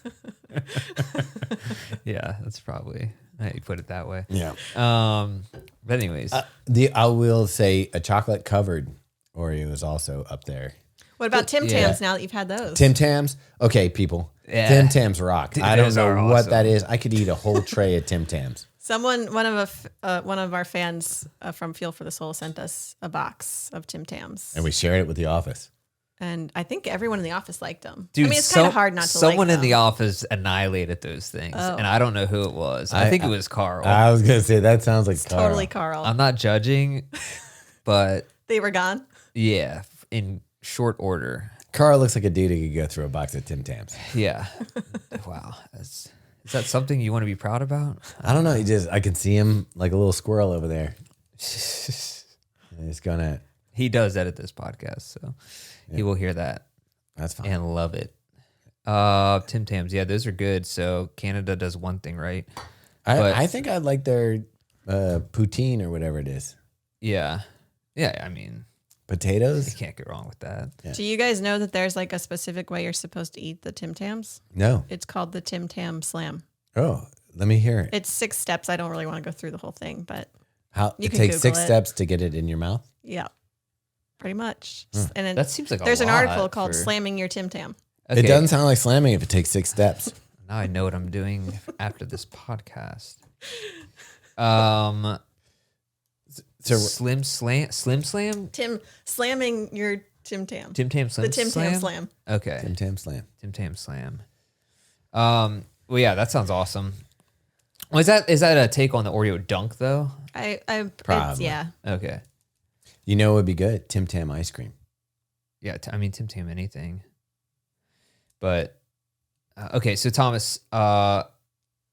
Yeah, that's probably how you put it that way. Yeah. But anyways, I will say a chocolate covered Oreo is also up there. What about Tim Tams now that you've had those? Tim Tams, okay, people. Yeah. Tim Tams rock. I don't Those know are what awesome. that is. I could eat a whole tray of Tim Tams. One of our fans from Feel for the Soul sent us a box of Tim Tams, And we shared it with the office. and I think everyone in the office liked them. dude, I mean, it's kind of hard not to. Someone like in the them. office annihilated those things, Oh. and I don't know who it was. I think it was Carl. I was going to say, that sounds like Carl. Totally Carl. I'm not judging, but They were gone. yeah, in short order. Carl looks like a dude who could go through a box of Tim Tams. Yeah. Wow. Is that something you want to be proud about? I don't know. I can see him like a little squirrel over there. And he's gonna. He does edit this podcast, so he will hear that That's fine. and love it. Tim Tams, yeah, those are good. So Canada does one thing right. but- I think I'd like their poutine or whatever it is. Yeah. Yeah, I mean, you Potatoes? can't go wrong with that. Yeah. Do you guys know that there's like a specific way you're supposed to eat the Tim Tams? No. It's called the Tim Tam Slam. Oh, let me hear it. It's 6 steps. I don't really want to go through the whole thing, but How you it can takes Google 6 it. steps to get it in your mouth? yeah, pretty much. And then That seems like there's a an lot article called for- "Slamming Your Tim Tam." Okay. It doesn't sound like slamming if it takes 6 steps. Now I know what I'm doing after this podcast. So Slim Slam? Slamming your Tim Tam. Tim Tam Slim The Tim Tam Slam. Okay. Tim Tam Slam. Tim Tam Slam. Well, yeah, that sounds awesome. Well, is that a take on the Oreo dunk though? Probably. Yeah. Okay. You know what would be good? Tim Tam ice cream. Yeah, I mean Tim Tam anything. But okay, so Thomas, well,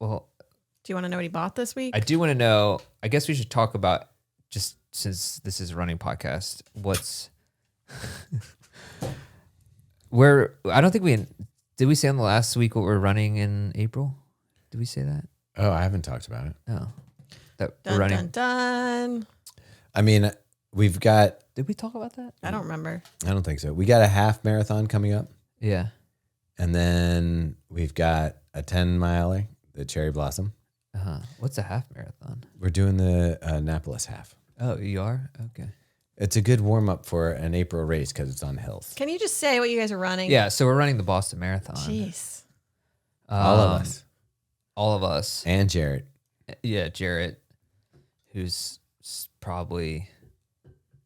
Do you want to know what he bought this week? I do want to know. I guess we should talk about, just since this is a running podcast, what's where I don't think did we say on the last week what we're running in April? Did we say that? Oh, I haven't talked about it. No. That we're dun, running. dun, dun. I mean, we've got, Did we talk about that? I don't remember. I don't think so. We got a half marathon coming up. Yeah. And then we've got a 10 miler, the Cherry Blossom. What's a half marathon? We're doing the Annapolis half. Oh, you are? Okay. It's a good warm up for an April race because it's on hills. Can you just say what you guys are running? Yeah, so we're running the Boston Marathon. Jeez. All of us. All of us. And Jarrett. Yeah, Jarrett, who's probably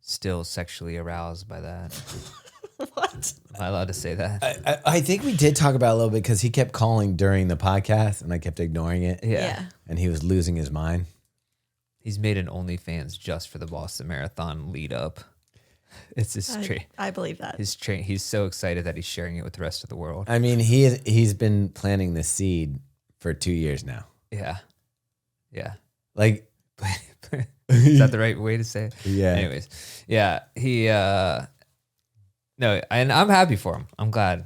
still sexually aroused by that. What? Am I allowed to say that? I think we did talk about it a little bit because he kept calling during the podcast and I kept ignoring it. Yeah. And he was losing his mind. He's made an OnlyFans just for the Boston Marathon lead up. It's his I believe that. He's so excited that he's sharing it with the rest of the world. I mean, he's been planting the seed for 2 years now. Yeah. Yeah. Like, Is that the right way to say it? Yeah. Anyways. Yeah. He no, and I'm happy for him. I'm glad.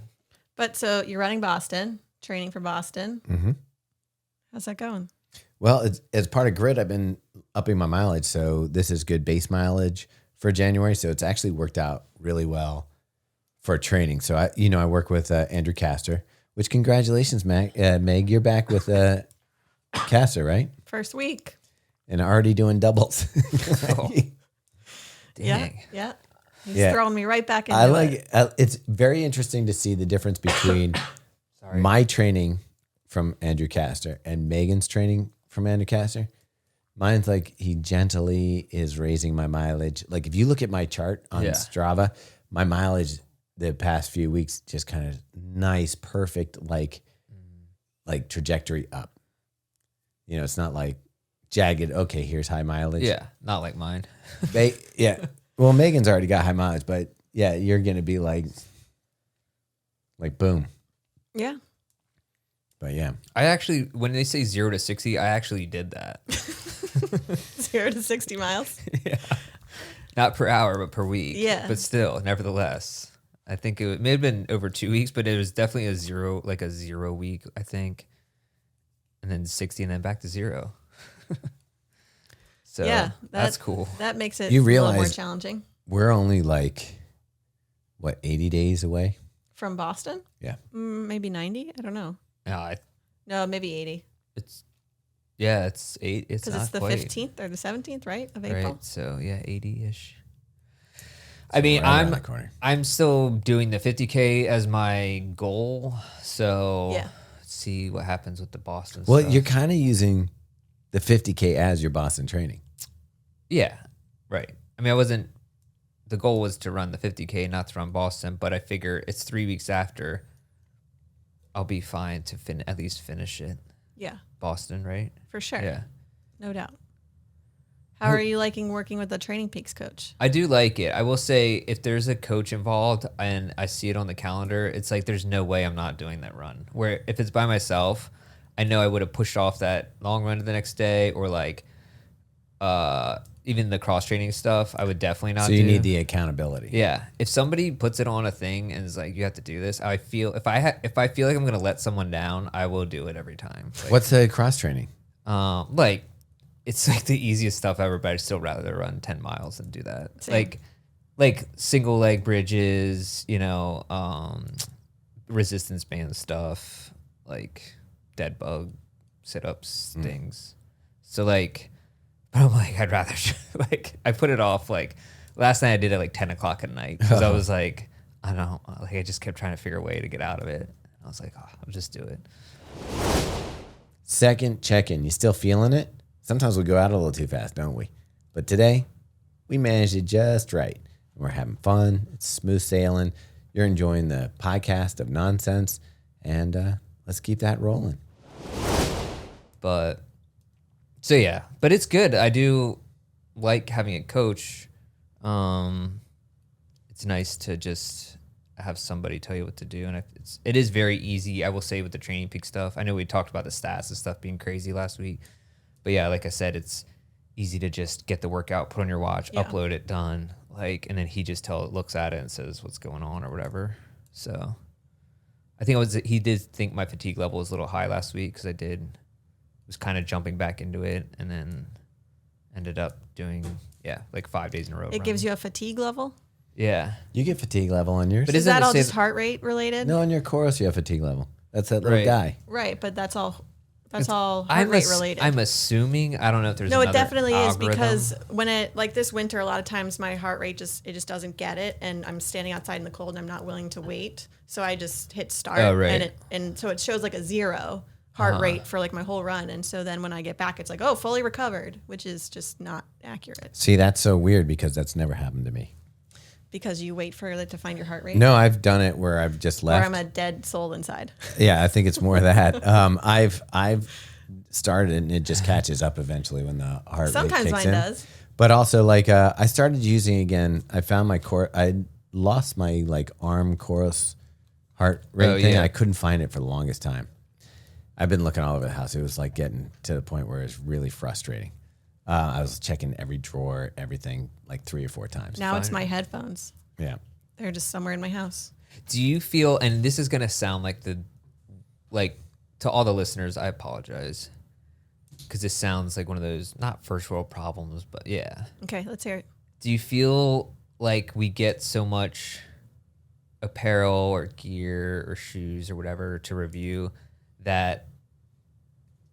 But so you're running Boston, training for Boston. mm-hmm. How's that going? Well, as part of grid, I've been upping my mileage. So this is good base mileage for January. So it's actually worked out really well for training. So I work with Andrew Castor, which congratulations, Meg, you're back with Castor, right? First week. And already doing doubles. Oh. Dang. Yeah. He's throwing me right back into it's very interesting to see the difference between my training from Andrew Castor and Megan's training from Andrew Castor. Mine's like he gently is raising my mileage. Like if you look at my chart on Strava, my mileage the past few weeks just kind of nice, perfect, like trajectory up. You know, it's not like jagged. Okay, here's high mileage. Yeah, not like mine. Well, Megan's already got high mileage, but yeah, you're gonna be like boom. Yeah. But yeah, I actually, when they say 0 to 60, I actually did that. 0 to 60 miles. Yeah. Not per hour, but per week. Yeah. But still, nevertheless, I think it may have been over 2 weeks, but it was definitely a 0 week, I think. And then 60 and then back to 0. So yeah, that's cool. That makes it you a little more realize challenging. We're only 80 days away From Boston? Yeah. Maybe 90? I don't know. No, maybe 80. It's 8. It's because it's the 15th or the 17th, right, of April. Right. So yeah, 80-ish. I mean, I'm still doing the 50K as my goal. So let's see what happens with the Boston Well, stuff. you're kind of using the 50K as your Boston training. Yeah, right. I mean, the goal was to run the 50K, not to run Boston, but I figure it's 3 weeks after. I'll be fine to at least finish it. Yeah. Boston, right? For sure. Yeah. No doubt. How are you liking working with the Training Peaks coach? I do like it. I will say if there's a coach involved and I see it on the calendar, it's like there's no way I'm not doing that run. Where if it's by myself, I know I would have pushed off that long run the next day or even the cross training stuff, I would definitely not do. So you need the accountability. Yeah. If somebody puts it on a thing and is like, you have to do this, I feel if I feel like I'm going to let someone down, I will do it every time. What's the cross training? It's like the easiest stuff ever, but I'd still rather run 10 miles than do that. Same. Like single leg bridges, resistance band stuff, like dead bug sit-ups, things. So but I'm like, I'd rather I put it off. Last night I did it 10 o'clock at night because I was like, I don't know, I just kept trying to figure a way to get out of it. I was like, I'll just do it. Second check-in. You still feeling it? Sometimes we go out a little too fast, don't we? But today, we managed it just right. We're having fun. It's smooth sailing. You're enjoying the podcast of nonsense. And let's keep that rolling. But it's good. I do like having a coach. It's nice to just have somebody tell you what to do. And it is very easy, I will say, with the Training Peak stuff. I know we talked about the stats and stuff being crazy last week. But yeah, like I said, it's easy to just get the workout, put on your watch, upload it, done. And then he just looks at it and says what's going on or whatever. So I think he did think my fatigue level was a little high last week because was kind of jumping back into it and then ended up doing 5 days in a row. It gives you a fatigue level? Yeah. You get fatigue level on yours. But is that all just heart rate related? No, on your chorus you have fatigue level. That's that little guy. Right, but that's all heart rate related. I'm assuming. I don't know if there's it definitely algorithm. is because when it this winter, a lot of times my heart rate just doesn't get it, and I'm standing outside in the cold and I'm not willing to wait, so I just hit start, and so it shows a 0 heart rate for my whole run, and so then when I get back, it's fully recovered, which is just not accurate. See, that's so weird because that's never happened to me. Because you wait for it to find your heart rate? No, I've done it where I've just left. Or I'm a dead soul inside. Yeah, I think it's more that. I've started and it just catches up eventually when the heart rate kicks in. Sometimes mine does. But also I started using again, I found my core, I lost my arm chorus heart rate thing. I couldn't find it for the longest time. I've been looking all over the house. It was getting to the point where it's really frustrating. I was checking every drawer, everything 3 or 4 times. Now it's my headphones. Yeah. They're just somewhere in my house. Do you feel, and this is going to sound to all the listeners, I apologize. because this sounds like one of those not first world problems, but yeah. Okay, let's hear it. Do you feel like we get so much apparel or gear or shoes or whatever to review that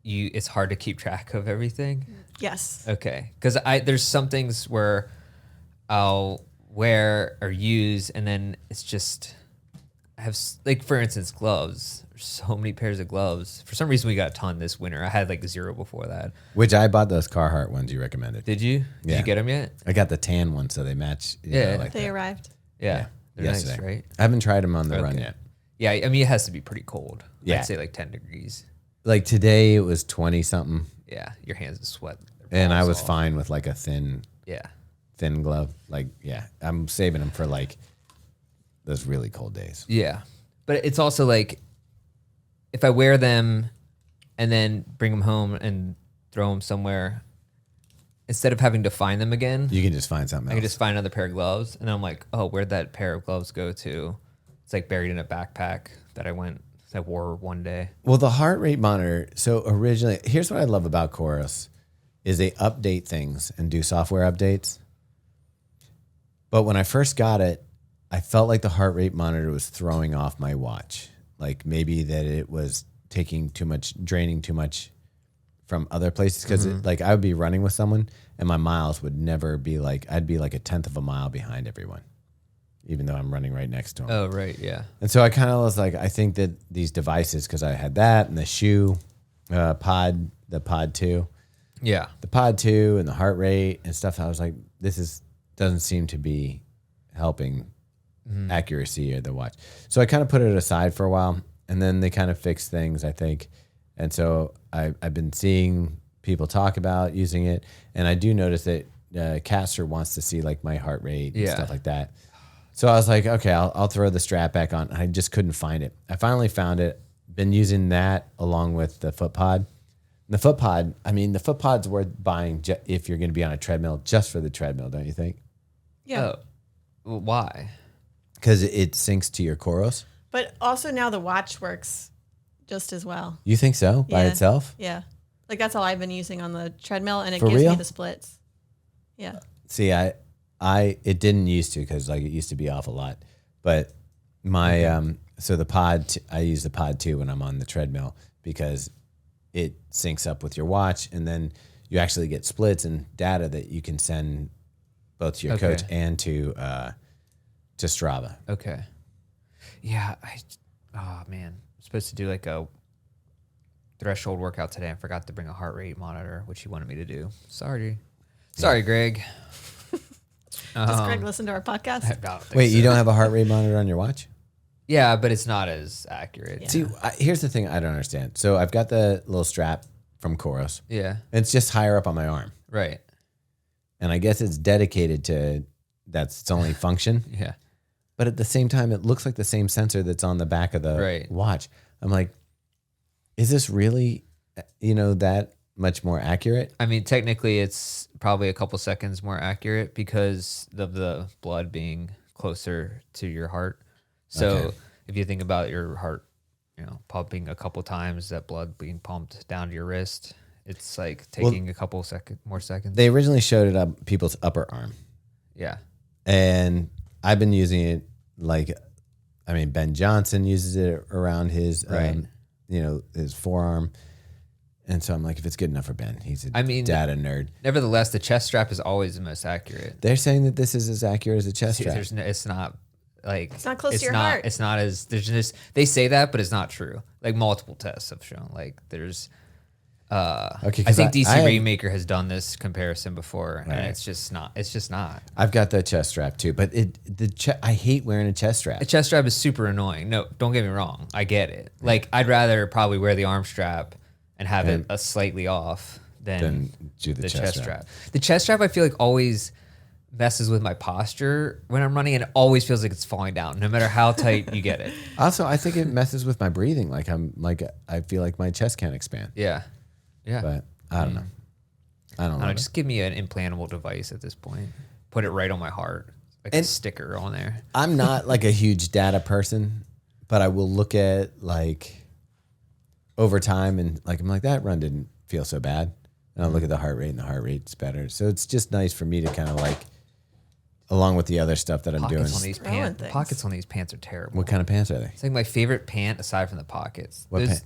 it's hard to keep track of everything? Yes. Okay, because there's some things where I'll wear or use, and then it's just I have like, for instance, gloves. There's so many pairs of gloves. For some reason, we got a ton this winter. I had like 0 before that. Which I bought those Carhartt ones you recommended. Did you? Did Yeah. you get them yet? I got the tan ones so they match. Yeah. Like They that. arrived. Yeah, they're nice, Yesterday. right? I haven't tried them on the run Okay. yet. Yeah, I mean, it has to be pretty cold. Yeah. I'd say like 10 degrees. Like today it was 20 something, Yeah, your hands will sweat. and I balls was off. fine with like a thin Yeah. glove. Like, yeah, I'm saving them for like those really cold days. Yeah. But it's also like if I wear them and then bring them home and throw them somewhere, instead of having to find them again, You can just find something I else. can just find another pair of gloves. And I'm like, oh, where'd that pair of gloves go to? It's like buried in a backpack that I wore one day. Well, the heart rate monitor. So originally, here's what I love about Chorus is they update things and do software updates. But when I first got it, I felt like the heart rate monitor was throwing off my watch. Like maybe that it was taking too much, draining too much from other places. Because like I would be running with someone and my miles would never be like, I'd be like 1/10 of a mile behind everyone, even though I'm running right next to them. Oh, right. Yeah. And so I kind of was like, I think that these devices, because I had that and the shoe pod, the pod 2, Yeah. the pod 2 and the heart rate and stuff. I was like, doesn't seem to be helping accuracy of the watch. So I kind of put it aside for a while, and then they kind of fixed things, I think. And so I've been seeing people talk about using it, and I do notice that Caster wants to see like my heart rate and Yeah. stuff like that. So I was like, okay, I'll throw the strap back on. I just couldn't find it. I finally found it. Been using that along with the foot pod. And the foot pod, I mean, the foot pod's worth buying if you're going to be on a treadmill, just for the treadmill, don't you think? Yeah. Oh, well, why? Because it syncs to your Coros. But also now the watch works just as well. You think so by Yeah. itself? Yeah. Like that's all I've been using on the treadmill, and it For gives real? me the splits. Yeah. See, it didn't used to, because like it used to be off a lot. But my so the pod, I use the pod 2 when I'm on the treadmill because it syncs up with your watch, and then you actually get splits and data that you can send both to your Okay. coach and to Strava. Okay. Yeah. Oh, man. I'm supposed to do like a threshold workout today. I forgot to bring a heart rate monitor, which he wanted me to do. Sorry, Greg. Does Greg listen to our podcast? I don't think Wait, so. you don't have a heart rate monitor on your watch? Yeah, but it's not as accurate. Yeah. See, here's the thing I don't understand. So I've got the little strap from Coros. Yeah. It's just higher up on my arm. Right. And I guess it's dedicated to that's its only function. Yeah. But at the same time, it looks like the same sensor that's on the back of the Right. watch. I'm like, is this really, that much more accurate? I mean, technically, it's probably a couple seconds more accurate because of the blood being closer to your heart. So Okay. if you think about your heart, pumping a couple times, that blood being pumped down to your wrist, it's like taking a couple more seconds. They originally showed it up people's upper arm. Yeah. And I've been using it Ben Johnson uses it around his, Right. his forearm. And so I'm like, if it's good enough for Ben, he's a data nerd. Nevertheless, the chest strap is always the most accurate. They're saying that this is as accurate as a chest strap. It's not like It's not close to your heart. It's not as there's just they say that, but it's not true. Like multiple tests have shown. Like there's Okay, I think 'cause DC I Rainmaker has done this comparison before, Right. and it's just not. It's just not. I've got the chest strap too, but I hate wearing a chest strap. A chest strap is super annoying. No, don't get me wrong. I get it. Like I'd rather probably wear the arm strap and have it a slightly off than do the chest strap. The chest strap I feel like always messes with my posture when I'm running, and it always feels like it's falling down, no matter how tight you get it. Also, I think it messes with my breathing. I feel like my chest can't expand. Yeah, yeah. But I don't know. I don't know. Just give me an implantable device at this point. Put it right on my heart, like a sticker on there. I'm not like a huge data person, but I will look at like over time and like I'm like that run didn't feel so bad. And I'll look at the heart rate, and the heart rate's better. So it's just nice for me to kind of like, along with the other stuff that I'm doing. Pockets on these pants are terrible. What kind of pants are they? It's like my favorite pant aside from the pockets. What pant?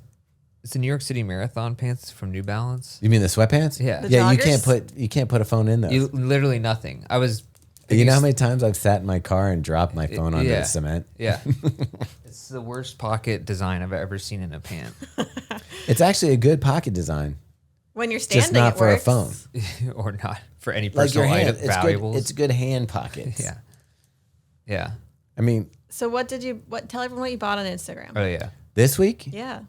It's the New York City Marathon pants from New Balance. You mean the sweatpants? Yeah. The Yeah, joggers? you can't put a phone in those. Literally nothing. You know how many times I've sat in my car and dropped my phone onto the cement? Yeah. It's the worst pocket design I've ever seen in a pant. It's actually a good pocket design. When you're standing, Just not it for works. a phone. Or not for any Like your personal hand, item, valuables. it's good hand pockets. Yeah. Yeah. I mean, So tell everyone what you bought on Instagram. Oh, yeah. this week, Yeah.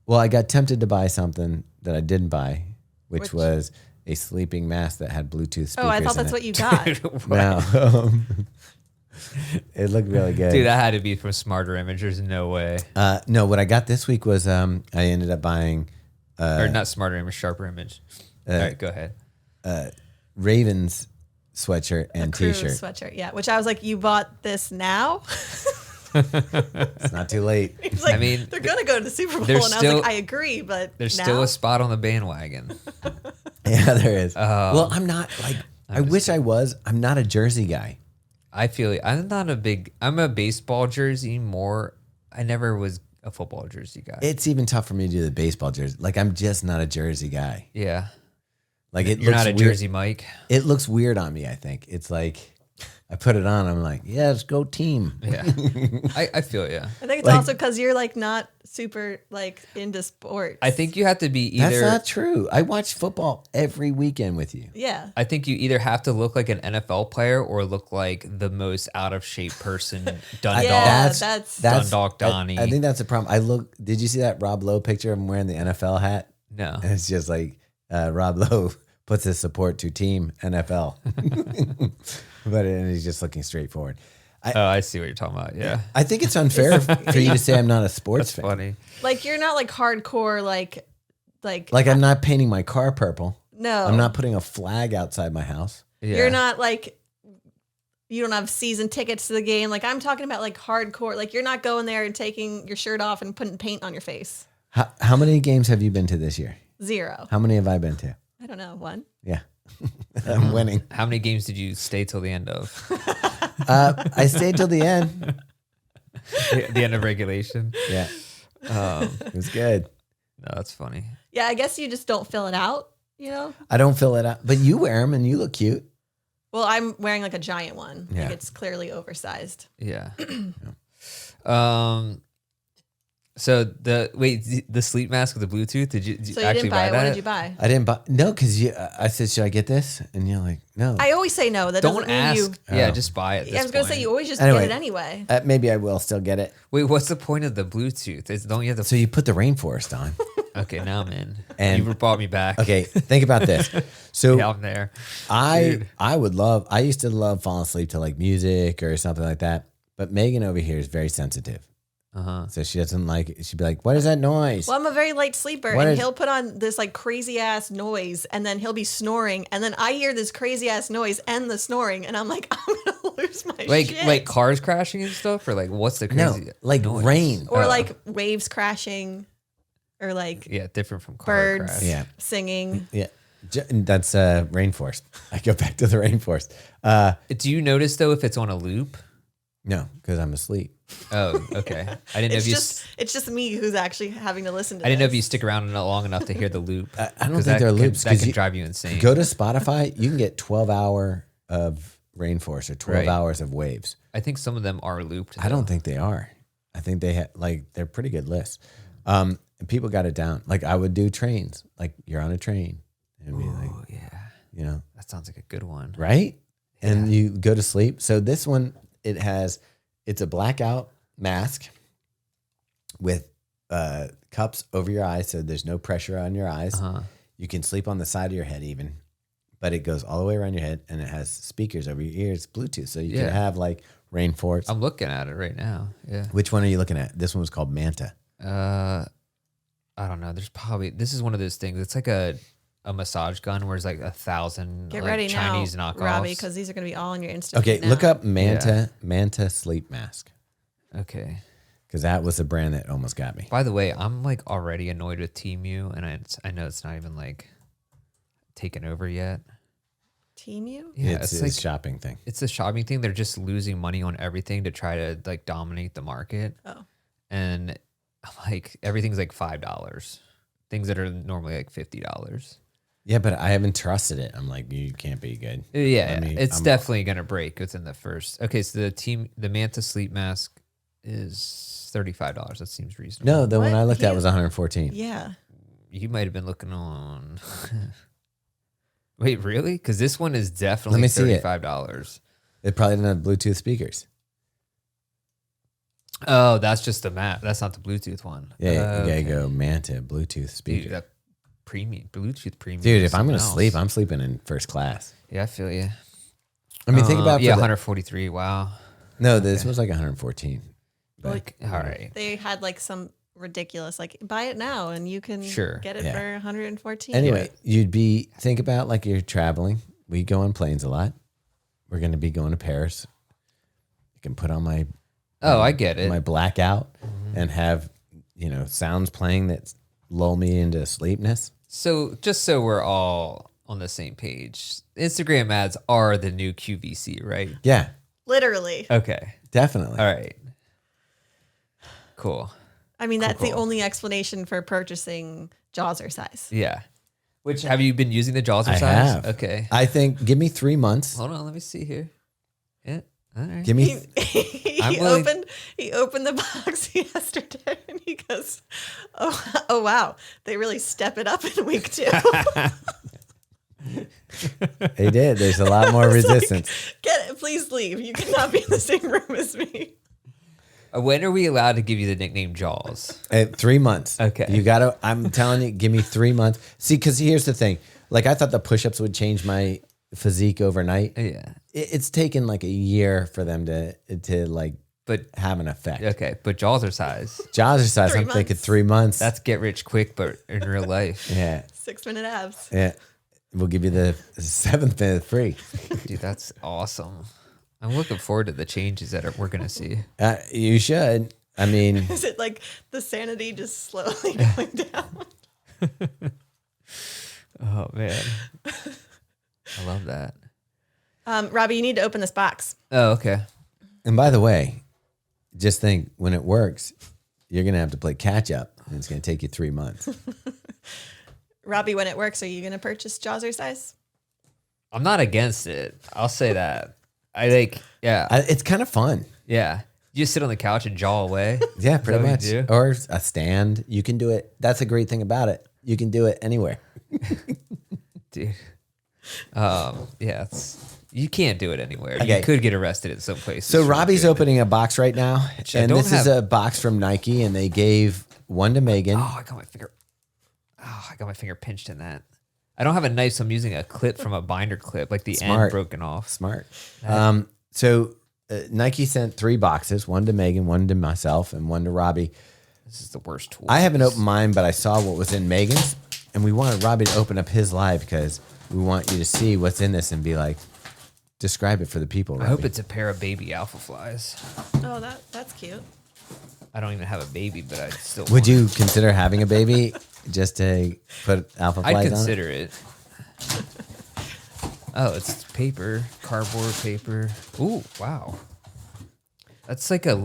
well, I got tempted to buy something that I didn't buy, which Which? was a sleeping mask that had Bluetooth speakers. Oh, I thought that's what you got. No. It looked really good. Dude, that had to be from Smarter Image. There's no way. No, what I got this week was I ended up buying Or not Smarter Image, Sharper Image. All right, go ahead. Ravens sweatshirt and Crew t-shirt. sweatshirt. Yeah. Which I was like, you bought this now? It's not too late. He's like, I mean, they're gonna go to the Super Bowl, and there's I was like, still- I agree, but There's now? still a spot on the bandwagon. Yeah, there is. Well, I'm not like, I wish I was. I'm not a jersey guy. I feel I'm a baseball jersey more. I never was a football jersey guy. It's even tough for me to do the baseball jersey. Like, I'm just not a jersey guy. Yeah. Like, it You're looks not a weird. Jersey Mike. It looks weird on me, I think. It's like, I put it on, I'm like, yeah, let's go team. Yeah. I feel yeah. I think it's Like- also because you're like not super like into sports. I think you have to be That's either. not true. I watch football every weekend with you. Yeah. I think you either have to look like an NFL player or look like the most out of shape person. Dundalk. Yeah, that's- Dundalk Donnie. I think that's a problem. Did you see that Rob Lowe picture of him wearing the NFL hat? No. And it's just like Rob Lowe puts his support to team NFL. And he's just looking straight forward. I see what you're talking about. Yeah. I think it's unfair for you to say I'm not a sports That's fan. funny. Like you're not like hardcore like Like, I'm not painting my car purple. no. I'm not putting a flag outside my house. Yeah. You're not like you don't have season tickets to the game. Like I'm talking about like hardcore. Like you're not going there and taking your shirt off and putting paint on your face. How many games have you been to this year? 0. How many have I been to? I don't know. 1. Yeah. I'm winning. How many games did you stay till the end of? I stayed till the end. The end of regulation. Yeah. It was good. No, that's funny. Yeah, I guess you just don't fill it out, you know? I don't fill it out, but you wear them and you look cute. Well, I'm wearing like a giant one. Yeah. Like it's clearly oversized. Yeah. So the sleep mask with the Bluetooth, did you So you actually didn't buy it. that? What did you buy? I didn't buy because I said, should I get this? And you're like, no. I always say no. That Don't doesn't mean ask. you. Yeah, Oh. just buy it. I was gonna say you always just Anyway. get it anyway. Maybe I will still get it. Wait, what's the point of the Bluetooth? Don't you have to? So you put the rainforest on. Okay, now I'm in. And- You brought me back. Okay, think about this. So Yeah, I'm there. I used to love falling asleep to like music or something like that. But Megan over here is very sensitive. So she doesn't like it. She'd be like, what is that noise? Well, I'm a very light sleeper, What and is- he'll put on this like crazy ass noise, and then he'll be snoring, and then I hear this crazy ass noise and the snoring, and I'm like, I'm gonna lose my shit. Like cars crashing and stuff, or like what's the No, crazy? like noise? rain. or like waves crashing, or like Yeah, different from car birds crash. Yeah. singing. Yeah. That's rainforest. I go back to the rainforest. Do you notice though if it's on a loop? No, because I'm asleep. Oh, okay. I didn't know It's if you. it's just me who's actually having to listen to I didn't know if this. you stick around long enough to hear the loop. I don't 'Cause think that they're could- loops. That 'cause can you drive you insane. go to Spotify, you can get 12 hour of rainforest or 12 Right. hours of waves. I think some of them are looped. I don't think they are. I think they they're pretty good lists. And people got it down. Like I would do trains. Like you're on a train and be like, Oh yeah, you know, that sounds like a good one. right? And you go to sleep. So this one, it's a blackout mask with cups over your eyes, so there's no pressure on your eyes. You can sleep on the side of your head even, but it goes all the way around your head, and it has speakers over your ears, Bluetooth, so you can have like rainforest. I'm looking at it right now. Yeah. Which one are you looking at? This one was called Manta. I don't know. This is one of those things. It's like a massage gun where it's like 1,000 Get like, ready Chinese now, knockoffs. Robbie, because these are going to be all on your Instagram. Okay, now. look up Manta sleep mask, Okay. because that was the brand that almost got me. By the way, I'm like already annoyed with Temu, and I know it's not even like taken over yet. Temu? Yeah, it's a like shopping thing. it's a shopping thing. They're just losing money on everything to try to like dominate the market. Oh. And I'm like, everything's like $5. Things that are normally like $50. Yeah, but I haven't trusted it. I'm like, you can't be good. Yeah, I mean, it's I'm- definitely gonna break within the first. Okay, so the Manta sleep mask is $35. That seems reasonable. No, the one What? I looked at You- was 114. Yeah. You might have been looking on. Wait, really? Because this one is definitely me see it. $35. It probably didn't have Bluetooth speakers. Oh, that's just the map. That's not the Bluetooth one. Yeah, you gotta Okay. go Manta Bluetooth speaker. Dude, that premium Bluetooth premium. Dude, is if I'm gonna something sleep, else. I'm sleeping in first class. Yeah, I feel you. I mean, think about yeah, for the- 143. Wow. no, this was like 114. Like, All right. they had like some ridiculous, like, buy it now and you can Sure. get it Yeah. for 114. Anyway, think about like you're traveling. We go on planes a lot. We're gonna be going to Paris. You can put on my Oh, I get it. my blackout and have sounds playing that lull me into sleepness. So just so we're all on the same page, Instagram ads are the new QVC, right? Yeah, Literally. Okay. definitely. All right. Cool. I mean, that's the cool. only explanation for purchasing Jawser size. Yeah. Which have you been using the Jaws I size? have. Okay. I think give me 3 months. Hold on, let me see here. Yeah. All right. Give me I'm willing- He opened the box yesterday and he goes, oh wow, they really step it up in week 2. they did. There's a lot more It's like, resistance. get it, please leave. You cannot be in the same room as me. When are we allowed to give you the nickname Jaws? 3 months. Okay. You gotta. I'm telling you, give me 3 months. See, because here's the thing. Like I thought the push-ups would change my physique overnight. Yeah. It's taken like a year for them to like But have an effect. okay, but Jaws are size. Jaws size. 3 I'm thinking months. 3 months. That's get rich quick, but in real life. yeah. 6-minute abs. Yeah. We'll give you the 7th minute free. Dude, that's awesome. I'm looking forward to the changes that we're gonna see. You should. I mean, Is it like the sanity just slowly going down? Oh man. I love that. Robbie, you need to open this box. Oh, okay. and by the way, just think when it works, you're going to have to play catch up and it's going to take you 3 months. Robbie, when it works, are you going to purchase Jawser size? I'm not against it. I'll say that. I like, yeah. It's kind of fun. Yeah. You just sit on the couch and jaw away. Yeah, pretty what much. you do? Or a stand. You can do it. That's a great thing about it. You can do it anywhere. Dude. Yeah, you can't do it anywhere. Okay. You could get arrested at some place. So Robbie's opening a box right now. And don't this is have- a box from Nike and they gave one to Megan. Oh, I got my finger pinched in that. I don't have a knife, so I'm using a clip from a binder clip, like the end Smart. broken off. Smart. So Nike sent 3 boxes, one to Megan, one to myself, and one to Robbie. This is the worst tool. I haven't opened mine, but I saw what was in Megan's, and we wanted Robbie to open up his live because we want you to see what's in this and be like, describe it for the people. I hope Robbie. it's a pair of baby alpha flies. Oh, that's cute. I don't even have a baby, but I still Would want you consider having a baby just to put alpha it. flies I'd on it? consider it. Oh, it's paper, cardboard paper. Ooh, wow. That's like a.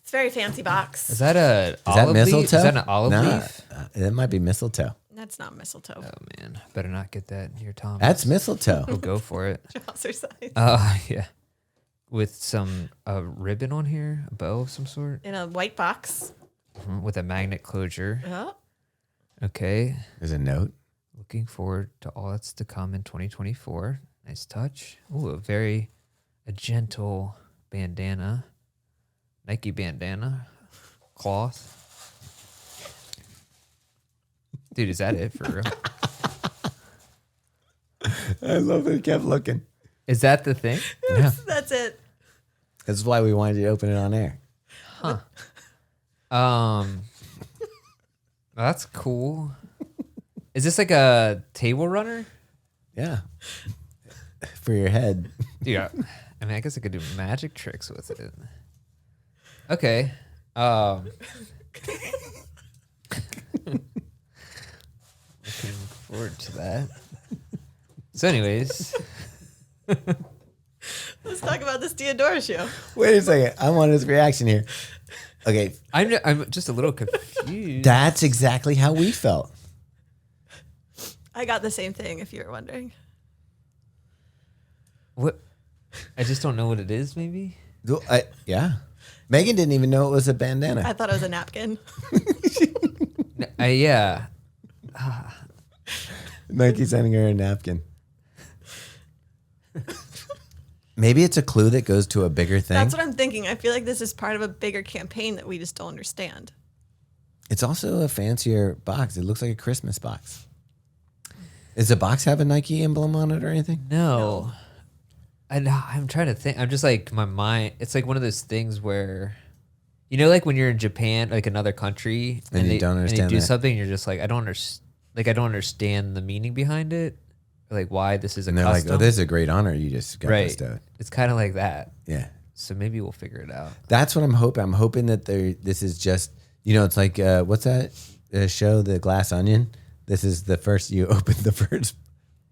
It's a very fancy box. Is that a Is that olive mistletoe? leaf? Is that an olive Nah, leaf? That might be mistletoe. That's not mistletoe. Oh man, better not get that near Tom. That's mistletoe. We'll go for it. Jawser size. Yeah, with some ribbon on here, a bow of some sort, In a white box. with a magnet closure. Oh, Okay, There's a note. looking forward to all that's to come in 2024. Nice touch. Ooh, a gentle bandana, Nike bandana, cloth. Dude, is that it for real? I love it. Kept looking. Is that the thing? Yeah. that's it. That's why we wanted you to open it on air. That's cool. Is this like a table runner? Yeah. For your head. Yeah. I mean, I guess I could do magic tricks with it. Okay. Looking forward to that. So, anyways, Let's talk about this Diadora show. Wait a second. I want his reaction here. Okay. I'm just a little confused. That's exactly how we felt. I got the same thing, if you were wondering. What? I just don't know what it is. Maybe. Yeah. Megan didn't even know it was a bandana. I thought it was a napkin. Yeah. Nike sending her a napkin. Maybe it's a clue that goes to a bigger thing. That's what I'm thinking. I feel like this is part of a bigger campaign that we just don't understand. It's also a fancier box. It looks like a Christmas box. Does the box have a Nike emblem on it or anything? No. I'm trying to think. I'm just like, my mind. It's like one of those things where, you know, like when you're in Japan, like another country, And you don't understand and they do that. something, you're just like, I don't understand the meaning behind it, or like why this is a And they're custom. like, oh, this is a great honor you just got right. bestowed. It's kind of like that. Yeah. So maybe we'll figure it out. That's what I'm hoping. I'm hoping that this is just, you know, it's like, what's that show, The Glass Onion? This is the first, you open the first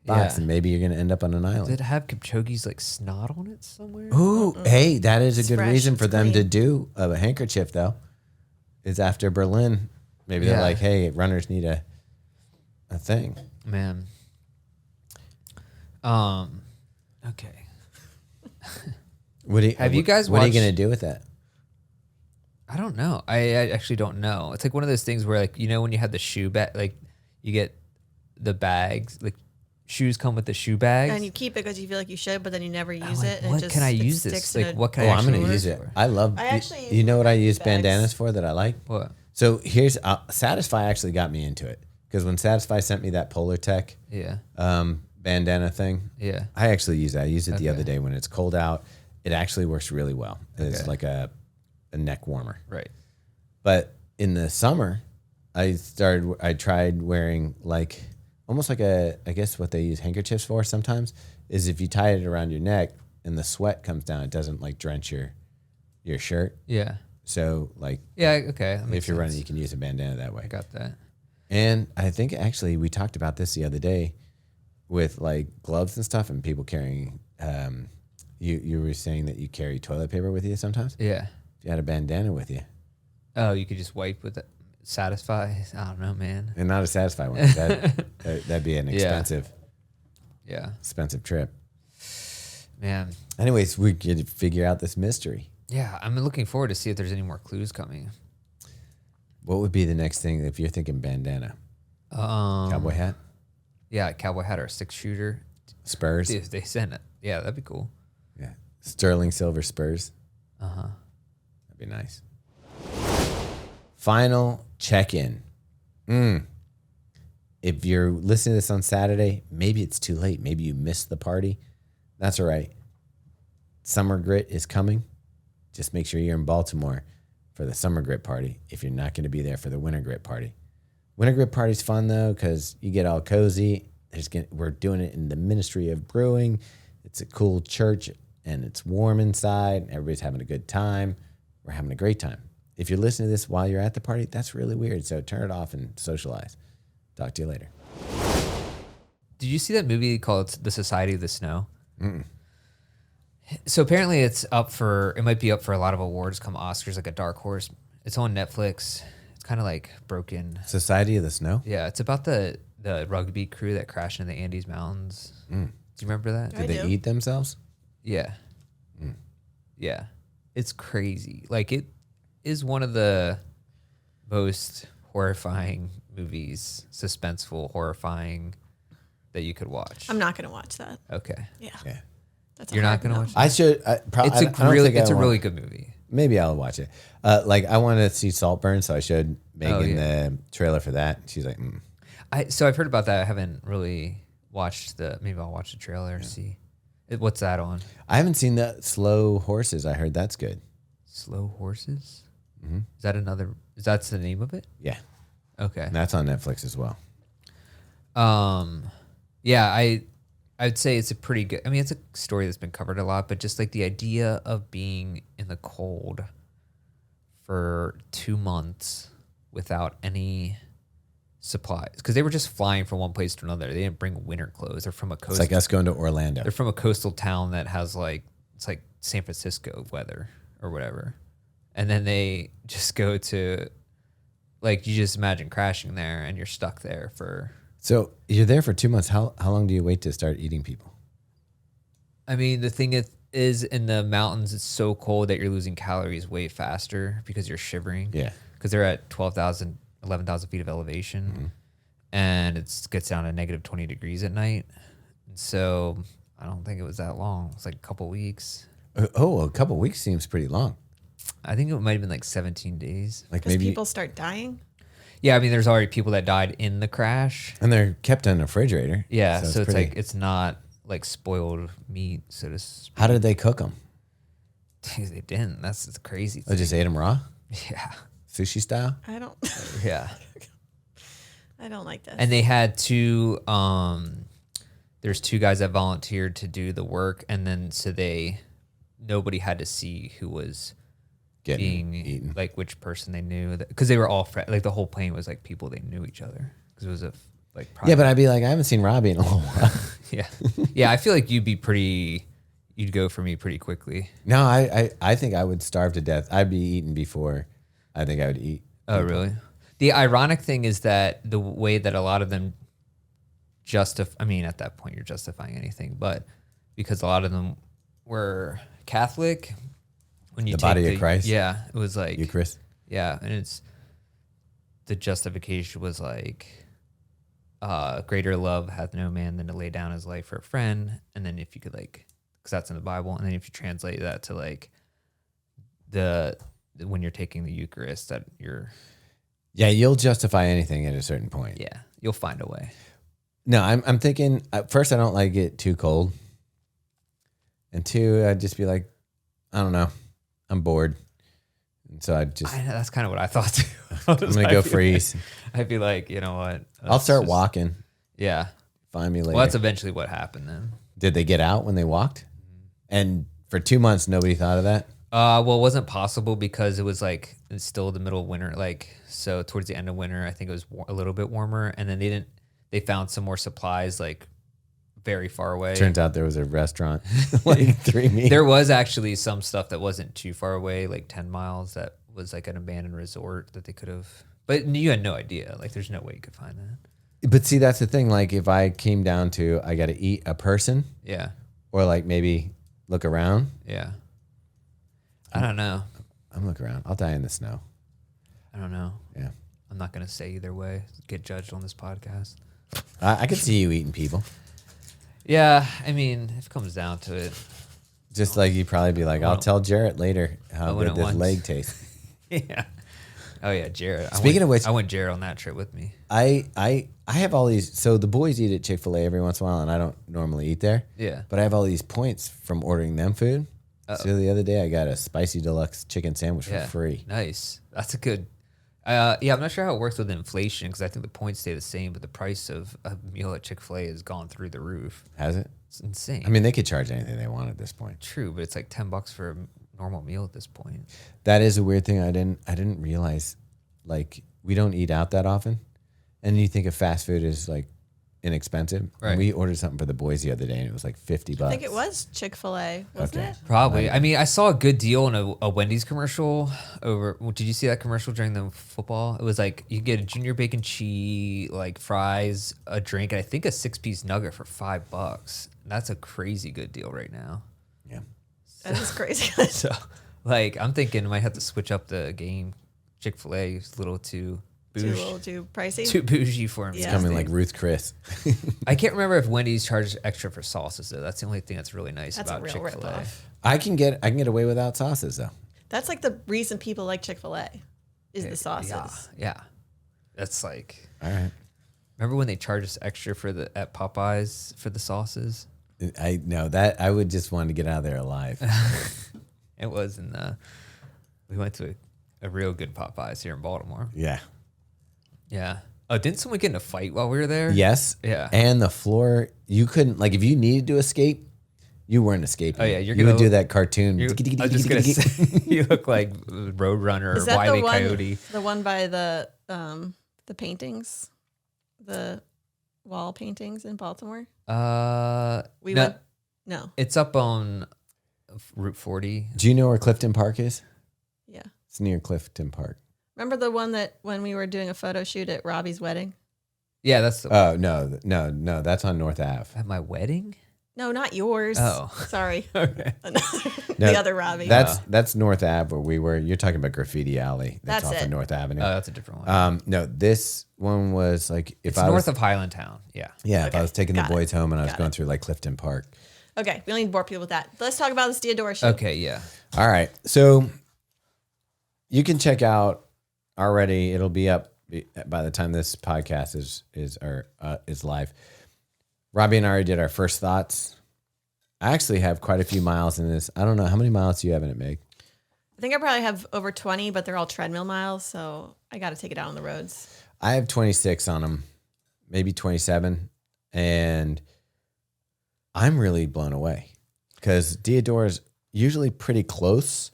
box Yeah. and maybe you're going to end up on an Does island. it have Kipchoge's like snot on it somewhere? Ooh, hey, that is a It's good fresh, reason it's for them to clean. do a handkerchief, though. Is after Berlin. Maybe they're Yeah. like, hey, runners need a thing. Man. Okay. What do you, Have you guys What are you watched- going to do with that? I don't know. I actually don't know. It's like one of those things where, like, you know, when you have the shoe bag, like you get the bags, like shoes come with the shoe bags. And you keep it because you feel like you should, but then you never use like, it. And what it just, can I it use this? sticks in Like, a- what can Oh, I I'm actually going to use use it. for? I love I actually you know what I use bags. bandanas for that I like? What? So here's Satisfy actually got me into it because when Satisfy sent me that Polar Tech Yeah. bandana thing, Yeah. I actually use that. I used it the Okay. other day when it's cold out. It actually works really well. It's Okay. like a neck warmer. Right. But in the summer, I tried wearing like almost like I guess what they use handkerchiefs for sometimes is if you tie it around your neck and the sweat comes down, it doesn't like drench your shirt. Yeah. So like Yeah. Okay. That makes if you're running, sense. you can use a bandana that way. I got that. And I think actually we talked about this the other day with like gloves and stuff and people carrying, you were saying that you carry toilet paper with you sometimes. Yeah. If you had a bandana with you Oh, you could just wipe with it. Satisfy. I don't know, man. and not a Satisfy one, that'd be an Yeah. expensive trip. Man. Anyways, we could figure out this mystery. Yeah. I'm looking forward to see if there's any more clues coming. What would be the next thing if you're thinking bandana? Cowboy hat? Yeah, cowboy hat or a 6-shooter. Spurs? Dude, if they send it. Yeah, that'd be cool. Yeah. Sterling silver Spurs? Uh-huh. That'd be nice. Final check-in. If you're listening to this on Saturday, maybe it's too late. Maybe you missed the party. That's all right. Summer Grit is coming. Just make sure you're in Baltimore for the Summer Grit party if you're not going to be there for the Winter Grit party. Winter Grit party's fun, though, because you get all cozy. We're doing it in the Ministry of Brewing. It's a cool church, and it's warm inside. Everybody's having a good time. We're having a great time. If you're listening to this while you're at the party, that's really weird. So turn it off and socialize. Talk to you later. Did you see that movie called The Society of the Snow? So apparently it might be up for a lot of awards come Oscars, like a dark horse. It's on Netflix. It's kind of like broken. Society of the Snow? Yeah, it's about the rugby crew that crashed in the Andes Mountains. Do you remember that? Did they do. eat themselves? Yeah. Yeah. It's crazy. Like, it is one of the most horrifying movies, suspenseful, horrifying, that you could watch. I'm not going to watch that. Okay. Yeah. Yeah. That's a You're not hard going to no. watch it? I should. It's a really good movie. Maybe I'll watch it. Like I want to see Saltburn, so I showed Megan yeah. the trailer for that. She's like, So I've heard about that. I haven't really watched maybe I'll watch the trailer and see. What's that on? I haven't seen that Slow Horses. I heard that's good. Slow Horses? Mm-hmm. Is that the name of it? Yeah, Okay. and that's on Netflix as well. Yeah, I'd say it's a pretty good. I mean, it's a story that's been covered a lot, but just like the idea of being in the cold for 2 months without any supplies because they were just flying from one place to another. They didn't bring winter clothes. They're from a coast. It's like us going to Orlando. They're from a coastal town that has like it's like San Francisco weather or whatever, and then they just go to like you just imagine crashing there and you're stuck there for. So you're there for 2 months. How long do you wait to start eating people? I mean, the thing is in the mountains, it's so cold that you're losing calories way faster because you're shivering. Yeah. Because they're at 12,000, 11,000 feet of elevation, and it gets down to negative 20 degrees at night. And so I don't think it was that long. It was like a couple weeks. Oh, a couple weeks seems pretty long. I think it might have been like 17 days. Like Because maybe people start dying. Yeah, I mean, there's already people that died in the crash. and they're kept in a refrigerator. Yeah, so it's pretty- like it's not like spoiled meat, so to speak. How did they cook them? They didn't. That's the crazy They thing. just ate them raw, Yeah, sushi style. I don't. yeah. I don't like this. And they had two. There's two guys that volunteered to do the work, and then so nobody had to see who was Getting being eaten. like which person they knew because they were all like the whole plane was like people they knew each other because it was a like Yeah, but I'd be like, I haven't seen Robbie in a little while. yeah. I feel like you'd go for me pretty quickly. No, I think I would starve to death. I'd be eaten before I think I would eat. Oh, really? The ironic thing is that the way that a lot of them I mean, at that point, you're justifying anything, but because a lot of them were Catholic, when you The take body of Christ? yeah, it was like, Eucharist. yeah, and it's the justification was like, greater love hath no man than to lay down his life for a friend, and then if you could like, because that's in the Bible, and then if you translate that to like when you're taking the Eucharist, that you're. Yeah, you'll justify anything at a certain point. Yeah, you'll find a way. No, I'm thinking, first, I don't like it too cold. And two, I'd just be like, I don't know. I'm bored. And so I'd just, I know, that's kind of what I thought too. I'm going to go freeze. I'd be like, you know what? I'll start walking. Yeah. Find me later. Well, that's eventually what happened then. Did they get out when they walked? And for 2 months, nobody thought of that? Well, it wasn't possible because it was like it's still the middle of winter. Like, so towards the end of winter, I think it was a little bit warmer. And then they found some more supplies like very far away. Turns out there was a restaurant like 3 meters. There was actually some stuff that wasn't too far away, like 10 miles, that was like an abandoned resort that they could have, but you had no idea. Like, there's no way you could find that. But see, that's the thing. Like, if I came down to, I got to eat a person Yeah. or like maybe look around. Yeah. I don't know. I'm looking around. I'll die in the snow. I don't know. Yeah. I'm not going to say either way. Get judged on this podcast. I could see you eating people. Yeah. I mean, if it comes down to it. Just like you'd probably be like, I'll tell Jarrett later how I good wouldn't this want- leg tastes. Yeah. Oh, yeah. Jared. Speaking of which- I want Jared on that trip with me. I have all these. So the boys eat at Chick-fil-A every once in a while, and I don't normally eat there. Yeah. But I have all these points from ordering them food. So the other day I got a spicy deluxe chicken sandwich for free. Nice. That's a good. Yeah, I'm not sure how it works with inflation because I think the points stay the same, but the price of a meal at Chick-fil-A has gone through the roof. Has it? It's insane. I mean, they could charge anything they want at this point. True, but it's like $10 for a normal meal at this point. That is a weird thing. I didn't realize. Like, we don't eat out that often, and you think of fast food is like inexpensive. Right. And we ordered something for the boys the other day, and it was like $50. I think it was Chick-fil-A, wasn't Okay. it? Probably. I mean, I saw a good deal in a Wendy's commercial over. Did you see that commercial during the football? It was like you get a junior bacon cheese, like fries, a drink, and I think a 6-piece nugget for $5. That's a crazy good deal right now. Yeah. That is crazy. So, like, I'm thinking I might have to switch up the game. Chick-fil-A is a little too bougie. Too pricey. Too bougie for me. Yeah. Coming like Ruth Chris. I can't remember if Wendy's charges extra for sauces though. That's the only thing that's really nice That's a about real Chick-fil-A. ripoff. I can get away without sauces though. That's like the reason people like Chick-fil-A is the sauces. Yeah. That's like, All right. remember when they charged us extra at Popeyes for the sauces? I know that I would just want to get out of there alive. It was we went to a real good Popeyes here in Baltimore. Yeah. Yeah. Oh, didn't someone get in a fight while we were there? Yes. Yeah. And the floor, you couldn't, like, if you needed to escape, you weren't escaping. Oh, yeah, you would do that cartoon. I was just gonna say, you look like Roadrunner or Is that Wile E. the one? Coyote. The one by the paintings? The wall paintings in Baltimore? We no, went. No. it's up on Route 40. Do you know where Clifton Park is? Yeah. It's near Clifton Park. Remember the one that when we were doing a photo shoot at Robbie's wedding? Yeah, that's Oh, no. That's on North Ave. at my wedding. No, not yours. Oh. Sorry. Okay. The other Robbie. That's North Ave where we were. You're talking about Graffiti Alley. That's off it. of North Avenue. Oh, that's a different one. No, this one was like if It's I north was, of Highland Town. Yeah. yeah, if Okay, I was taking the got it. boys home and I was Got going it. through like Clifton Park. Okay, we don't need to bore people with that. Let's talk about this Diadora shoe. Okay. Yeah. All right, so you can check out already. It'll be up by the time this podcast is live. Robbie and I already did our first thoughts. I actually have quite a few miles in this. I don't know how many miles do you have in it, Meg. I think I probably have over 20, but they're all treadmill miles, so I got to take it out on the roads. I have 26 on them, maybe 27, and I'm really blown away because Diadora's usually pretty close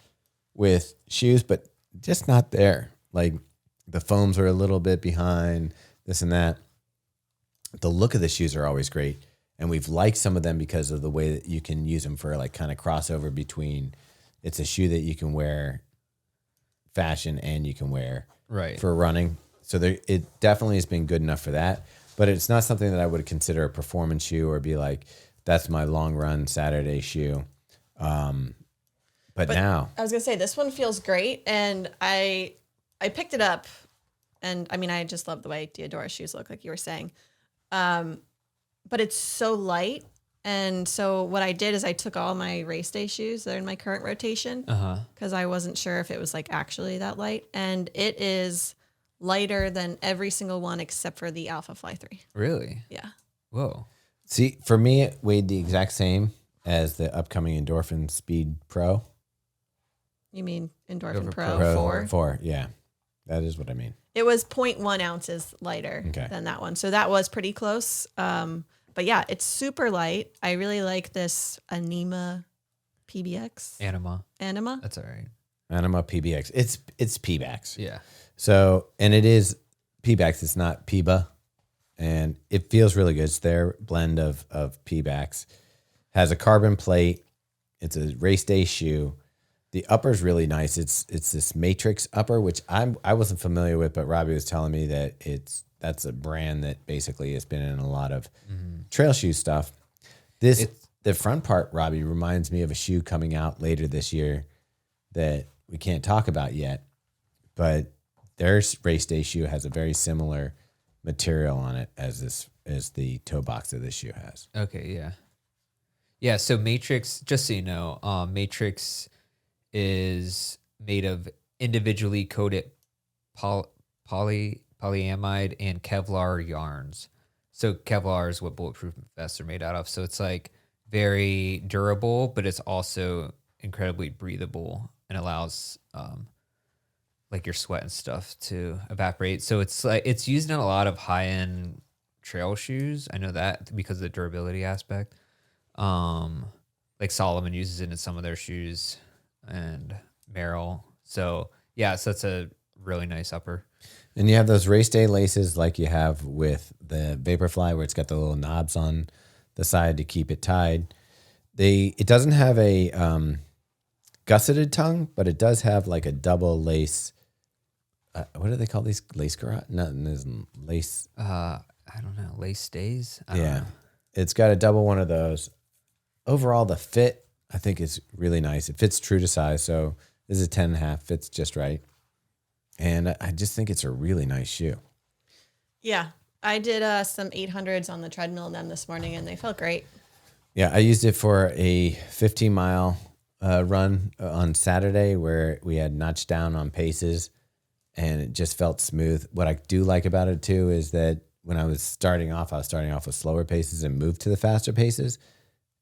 with shoes, but just not there. Like the foams are a little bit behind, this and that. The look of the shoes are always great, and we've liked some of them because of the way that you can use them for like kind of crossover between. It's a shoe that you can wear fashion and you can wear Right. for running. So it definitely has been good enough for that, but it's not something that I would consider a performance shoe or be like, that's my long run Saturday shoe. But now I was gonna say this one feels great, and I picked it up, and I mean I just love the way Diadora shoes look, like you were saying, but it's so light, and so what I did is I took all my race day shoes that are in my current rotation because I wasn't sure if it was like actually that light, and it is lighter than every single one except for the Alpha Fly 3. Really? Yeah. Whoa. see, for me, it weighed the exact same as the upcoming Endorphin Speed Pro. You mean Endorphin Endorphin Pro 4? Yeah, that is what I mean. It was 0.1 ounces lighter than that one. So that was pretty close. But yeah, it's super light. I really like this Anima PBX. Anima. Anima. That's all right. Anima PBX. It's P-Bax. Yeah. So, and it is P-Bax. It's not PBA. And it feels really good. It's their blend of P-Bax. Has a carbon plate. It's a race day shoe. The upper is really nice. It's this Matrix upper, which I wasn't familiar with, but Robbie was telling me that that's a brand that basically has been in a lot of trail shoe stuff. The front part, Robbie, reminds me of a shoe coming out later this year that we can't talk about yet, but their race day shoe has a very similar material on it as the toe box of this shoe has. Okay. Yeah. Yeah. So Matrix, just so you know, Matrix is made of individually coated polyamide and Kevlar yarns. So Kevlar is what bulletproof vests are made out of. So it's like very durable, but it's also incredibly breathable and allows like your sweat and stuff to evaporate. So it's like it's used in a lot of high-end trail shoes. I know that because of the durability aspect. Like Solomon uses it in some of their shoes and Merrill. So yeah, so it's a really nice upper. And you have those race day laces like you have with the Vaporfly where it's got the little knobs on the side to keep it tied. It doesn't have a gusseted tongue, but it does have like a double lace. What do they call these? Lace garage? Nothing is lace. I don't know. Lace stays? I don't Yeah. know. It's got a double one of those. Overall, the fit, I think, is really nice. It fits true to size. So this is 10.5, fits just right. And I just think it's a really nice shoe. Yeah. I did some 800s on the treadmill in them this morning, and they felt great. Yeah, I used it for a 15-mile run on Saturday where we had notched down on paces, and it just felt smooth. What I do like about it, too, is that when I was starting off with slower paces and moved to the faster paces.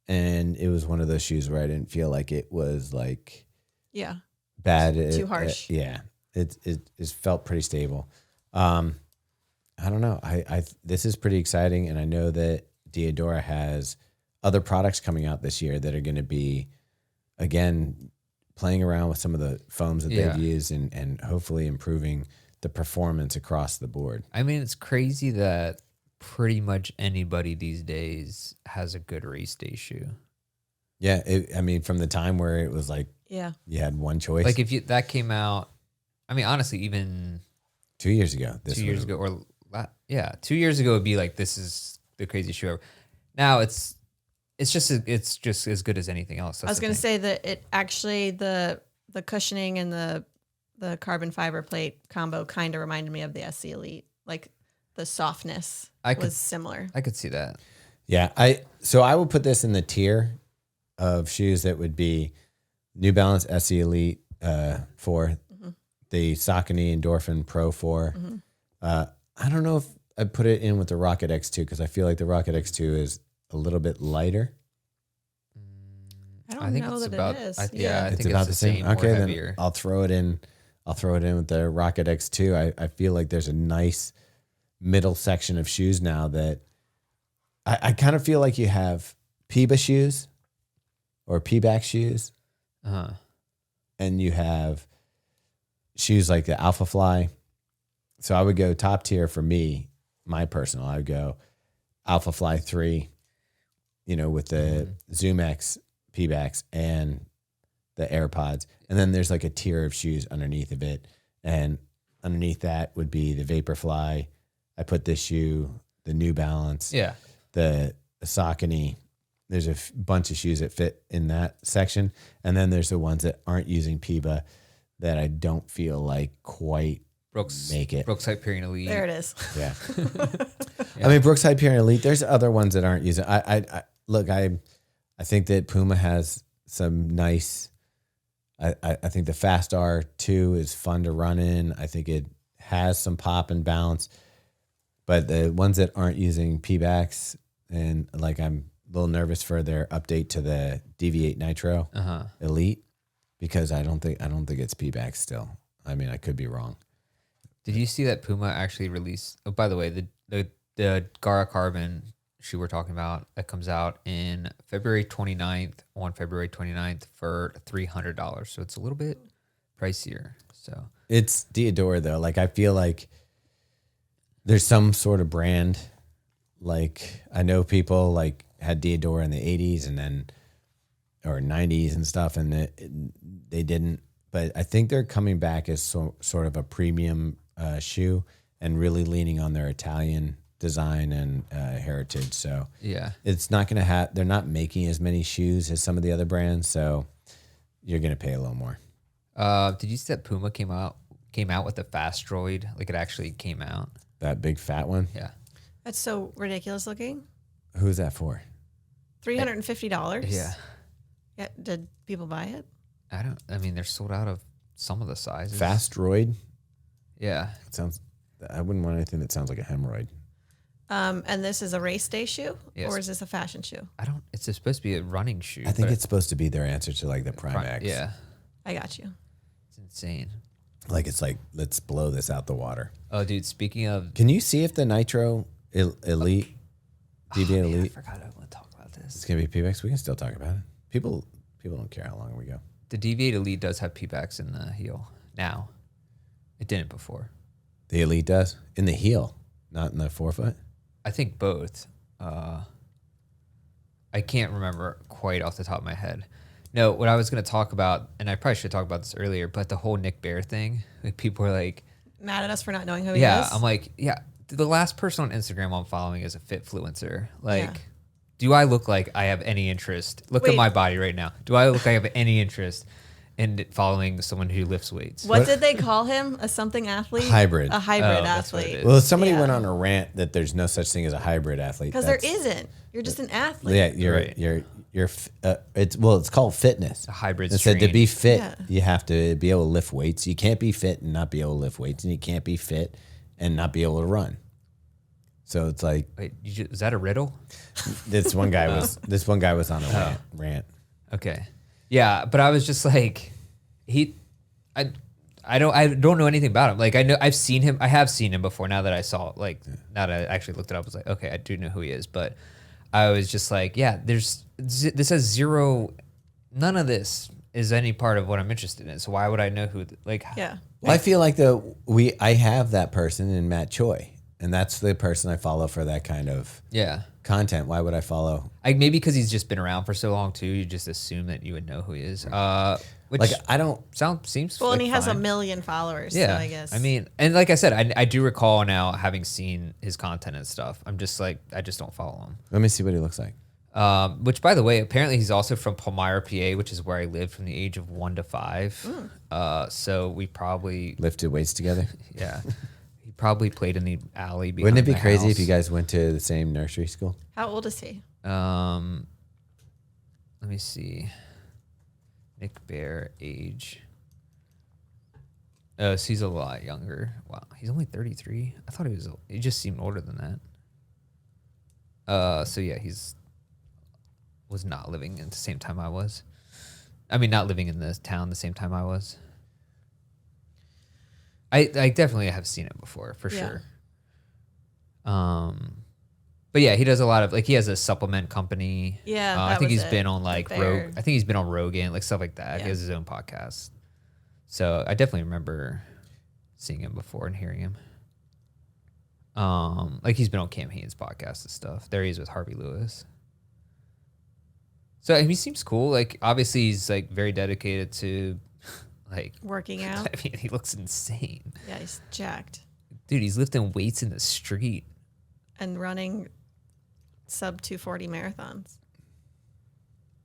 And it was one of those shoes where I didn't feel like it was like bad. Too harsh. Yeah. It felt pretty stable. I don't know. This is pretty exciting. And I know that Diadora has other products coming out this year that are going to be, again, playing around with some of the foams that they've used and hopefully improving the performance across the board. I mean, it's crazy that pretty much anybody these days has a good race day shoe. Yeah, I mean, from the time where it was like, Yeah. you had one choice. Like if that came out, I mean, honestly, even 2 years ago, 2 years ago, or 2 years ago, would be like, this is the craziest shoe ever. Now it's just as good as anything else. I was going to say that it actually the cushioning and the carbon fiber plate combo kind of reminded me of the SC Elite. Like the softness was similar. I could see that. Yeah, I would put this in the tier of shoes that would be New Balance SE Elite 4, the Saucony Endorphin Pro 4. I don't know if I'd put it in with the Rocket X2 because I feel like the Rocket X2 is a little bit lighter. I think know that it is. I think it's about the same. Okay, then heavier. I'll throw it in. I'll throw it in with the Rocket X2. I feel like there's a nice middle section of shoes now that I kind of feel like you have Piba shoes or P-back shoes, and you have shoes like the Alpha Fly. So I would go top tier for me, my personal. I would go Alpha Fly 3, with the Zoom X P-backs and the AirPods. And then there's like a tier of shoes underneath of it. And underneath that would be the Vaporfly. I put this shoe, the New Balance, the Saucony. There's a bunch of shoes that fit in that section. And then there's the ones that aren't using Piba that I don't feel like quite make it. Brooks Hyperion Elite. There it is. Yeah. I mean, Brooks Hyperion Elite, there's other ones that aren't using. I think that Puma has some nice, I think the Fast R2 is fun to run in. I think it has some pop and bounce, but the ones that aren't using P-backs, and like I'm a little nervous for their update to the DV8 Nitro Elite, because I don't think it's P-backs still. I mean, I could be wrong. Did you see that Puma actually released? Oh, by the way, the Gara Carbon shoe we're talking about that comes out in February 29th for $300. So it's a little bit pricier. So it's Diadora though. Like I feel like there's some sort of brand. Like I know people like had Diadora in the 80s and then or 90s and stuff, and they didn't. But I think they're coming back as sort of a premium shoe and really leaning on their Italian design and heritage. So yeah, it's not going to have, they're not making as many shoes as some of the other brands. So you're going to pay a little more. Did you see that Puma came out with a fast droid? Like it actually came out. That big fat one? Yeah. That's so ridiculous looking. Who's that for? $350. Yeah. Yeah. Did people buy it? I mean, they're sold out of some of the sizes. Fast droid? Yeah. I wouldn't want anything that sounds like a hemorrhoid. And this is a race day shoe? Yes. Or is this a fashion shoe? It's supposed to be a running shoe. I think it's supposed to be their answer to like the Prime X. Yeah. I got you. It's insane. Like it's like, let's blow this out the water. Oh, dude, speaking of... Can you see if the Nitro Elite, DB Elite... I forgot I want to talk about this. It's going to be P-backs? We can still talk about it. People don't care how long we go. The DV8 Elite does have P-backs in the heel now. It didn't before. The Elite does? In the heel, not in the forefoot? I think both. I can't remember quite off the top of my head. No, what I was going to talk about, and I probably should talk about this earlier, but the whole Nick Bear thing, like people are like... Mad at us for not knowing who he is? Yeah, I'm like, yeah, the last person on Instagram I'm following is a Fitfluencer. Like, do I look like I have any interest? Look at my body right now. Do I look like I have any interest in following someone who lifts weights? What did they call him? A something athlete? Hybrid. A hybrid athlete. Well, somebody went on a rant that there's no such thing as a hybrid athlete. Because there isn't. You're just an athlete. Yeah, it's called fitness. A hybrid. It said to be fit, you have to be able to lift weights. You can't be fit and not be able to lift weights, and you can't be fit and not be able to run. So it's like, wait, is that a riddle? This one guy was on a rant. Okay, yeah, but I was just like, I don't know anything about him. Like I have seen him before. Now that I saw, now that I actually looked it up, I was like, okay, I do know who he is. But I was just like, yeah, this has zero. None of this is any part of what I'm interested in. So why would I know who? Yeah. Well, I feel like I have that person in Matt Choi. And that's the person I follow for that kind of content. Why would I follow? Maybe because he's just been around for so long too. You just assume that you would know who he is. Which Like I don't. seems Well, like and he has fine. 1 million followers. Yeah, So I guess. I mean, and like I said, I do recall now having seen his content and stuff. I'm just like, I just don't follow him. Let me see what he looks like. Which, by the way, apparently he's also from Palmyra, PA, which is where I lived from the age of 1 to 5. So we probably Lifted weights together. yeah, he probably played in the alley. Wouldn't it be the crazy if house. you guys went to the same nursery school? How old is he? Let me see. Nick Bear age. Oh, so he's a lot younger. Wow, he's only 33. I thought he just seemed older than that. So yeah, was not living at the same time I was. I mean, not living in the town the same time I was. I definitely have seen it before, for sure. But yeah, he does a lot of, like, he has a supplement company. Yeah, I that think was he's it. been on like Bear. I think he's been on Rogan, like stuff like that. Yeah. He has his own podcast. So I definitely remember seeing him before and hearing him. Like he's been on Cam Hanes' podcast and stuff. There he is with Harvey Lewis. So he seems cool. Like obviously he's like very dedicated to like Working out. I mean, he looks insane. Yeah, he's jacked. Dude, he's lifting weights in the street. And running sub 240 marathons.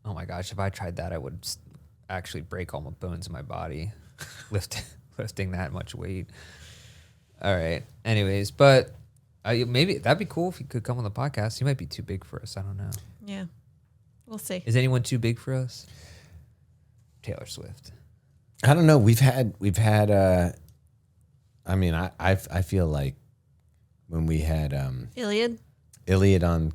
Oh my gosh, if I tried that, I would actually break all my bones in my body lifting that much weight. All right. Anyways, but maybe that'd be cool if he could come on the podcast. He might be too big for us. I don't know. Yeah. We'll see. Is anyone too big for us? Taylor Swift. I don't know. We've had. I mean, I feel like when we had Iliad on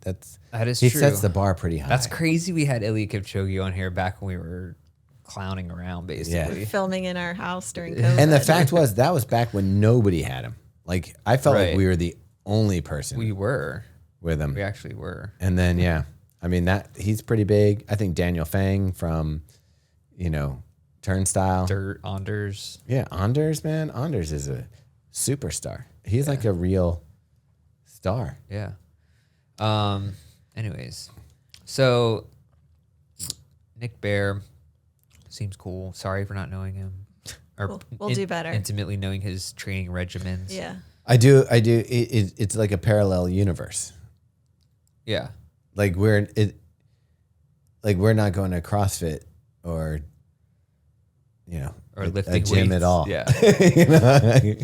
That is he true. sets the bar pretty high. That's crazy. We had Ilya Kipchoge on here back when we were clowning around, basically. Filming in our house during COVID. And the fact was that was back when nobody had him. Like I felt like we were the only person We were. with him. We actually were. And then I mean that he's pretty big. I think Daniel Fang from, Turnstile. Dirt Anders. Yeah, Anders, man. Anders is a superstar. He's like a real star. Yeah. Anyways, so Nick Bear seems cool. Sorry for not knowing him. Or We'll do better. Intimately knowing his training regimens. Yeah. I do. It's like a parallel universe. Yeah. Like we're not going to CrossFit or Or a lifting gym weights. at all. Yeah.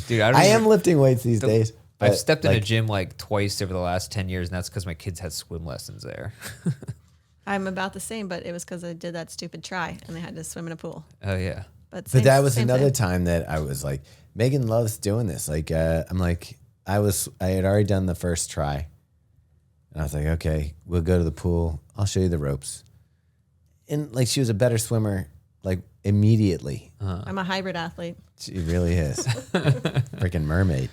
Dude, I am lifting weights these days. I've but, stepped in a like, gym like twice over the last 10 years, and that's because my kids had swim lessons there. I'm about the same, but it was because I did that stupid try and I had to swim in a pool. Oh, yeah. But that was same another thing. time that I was like, Megan loves doing this. Like, I'm like, I had already done the first try. And I was like, okay, we'll go to the pool. I'll show you the ropes. And like, she was a better swimmer, like immediately. I'm a hybrid athlete. She really is. Freaking mermaid.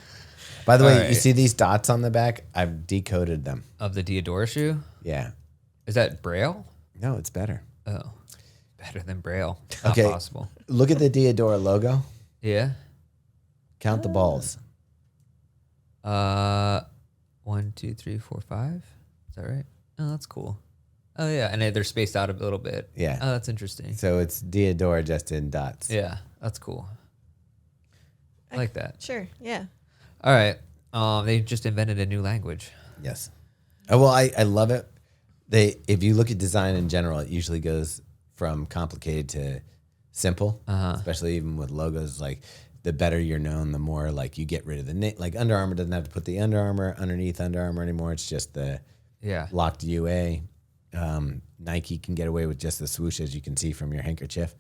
By the way, All right. you see these dots on the back? I've decoded them. Of the Diadora shoe? Yeah. Is that Braille? No, it's better. Oh, better than Braille. Not Okay. possible. Look at the Diadora logo. Yeah. Count the balls. 1, 2, 3, 4, 5. Is that right? Oh, that's cool. Oh, yeah. And they're spaced out a little bit. Yeah. Oh, that's interesting. So it's Diadora just in dots. Yeah, that's cool. I like that. Sure. Yeah. All right. They just invented a new language. Yes. Oh, well, I love it. If you look at design in general, it usually goes from complicated to simple, especially even with logos. Like the better you're known, the more like you get rid of the name. Like Under Armour doesn't have to put the Under Armour underneath Under Armour anymore. It's just the locked UA. Nike can get away with just the swoosh, as you can see from your handkerchief.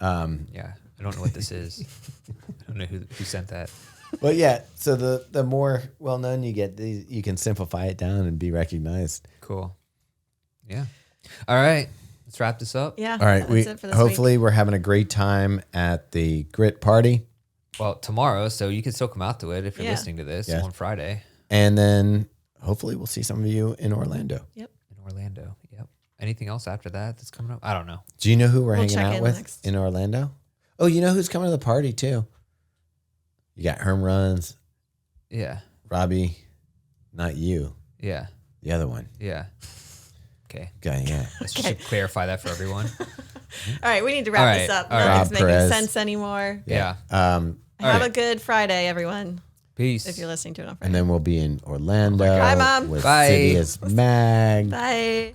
Yeah, I don't know what this is. I don't know who sent that. But yeah, so the more well known you get, you can simplify it down and be recognized. Cool. Yeah. All right. Let's wrap this up. Yeah. All right, That's it for this hopefully week. we're having a great time at the Grit Party, Well, tomorrow, so you can still come out to it if you're Yeah. listening to this Yeah. on Friday and then hopefully we'll see some of you in Orlando. Yep. in Orlando. Yep. Anything else after that that's coming up? I don't know. Do you know who we're We'll hanging check out in with next. in Orlando? Oh, you know who's coming to the party too? You got Herm Runs. Yeah. Robbie, not you. Yeah. The other one. Yeah. Okay. Okay, yeah. Let's just clarify that for everyone. All right, we need to wrap this up. All right. Nothing's Rob making Perez. sense anymore. Yeah. Um, Have right. a good Friday, everyone. Peace. If you're listening to it on Friday. and then we'll be in Orlando Bye, Mom. with Bye. City as Mag. Bye.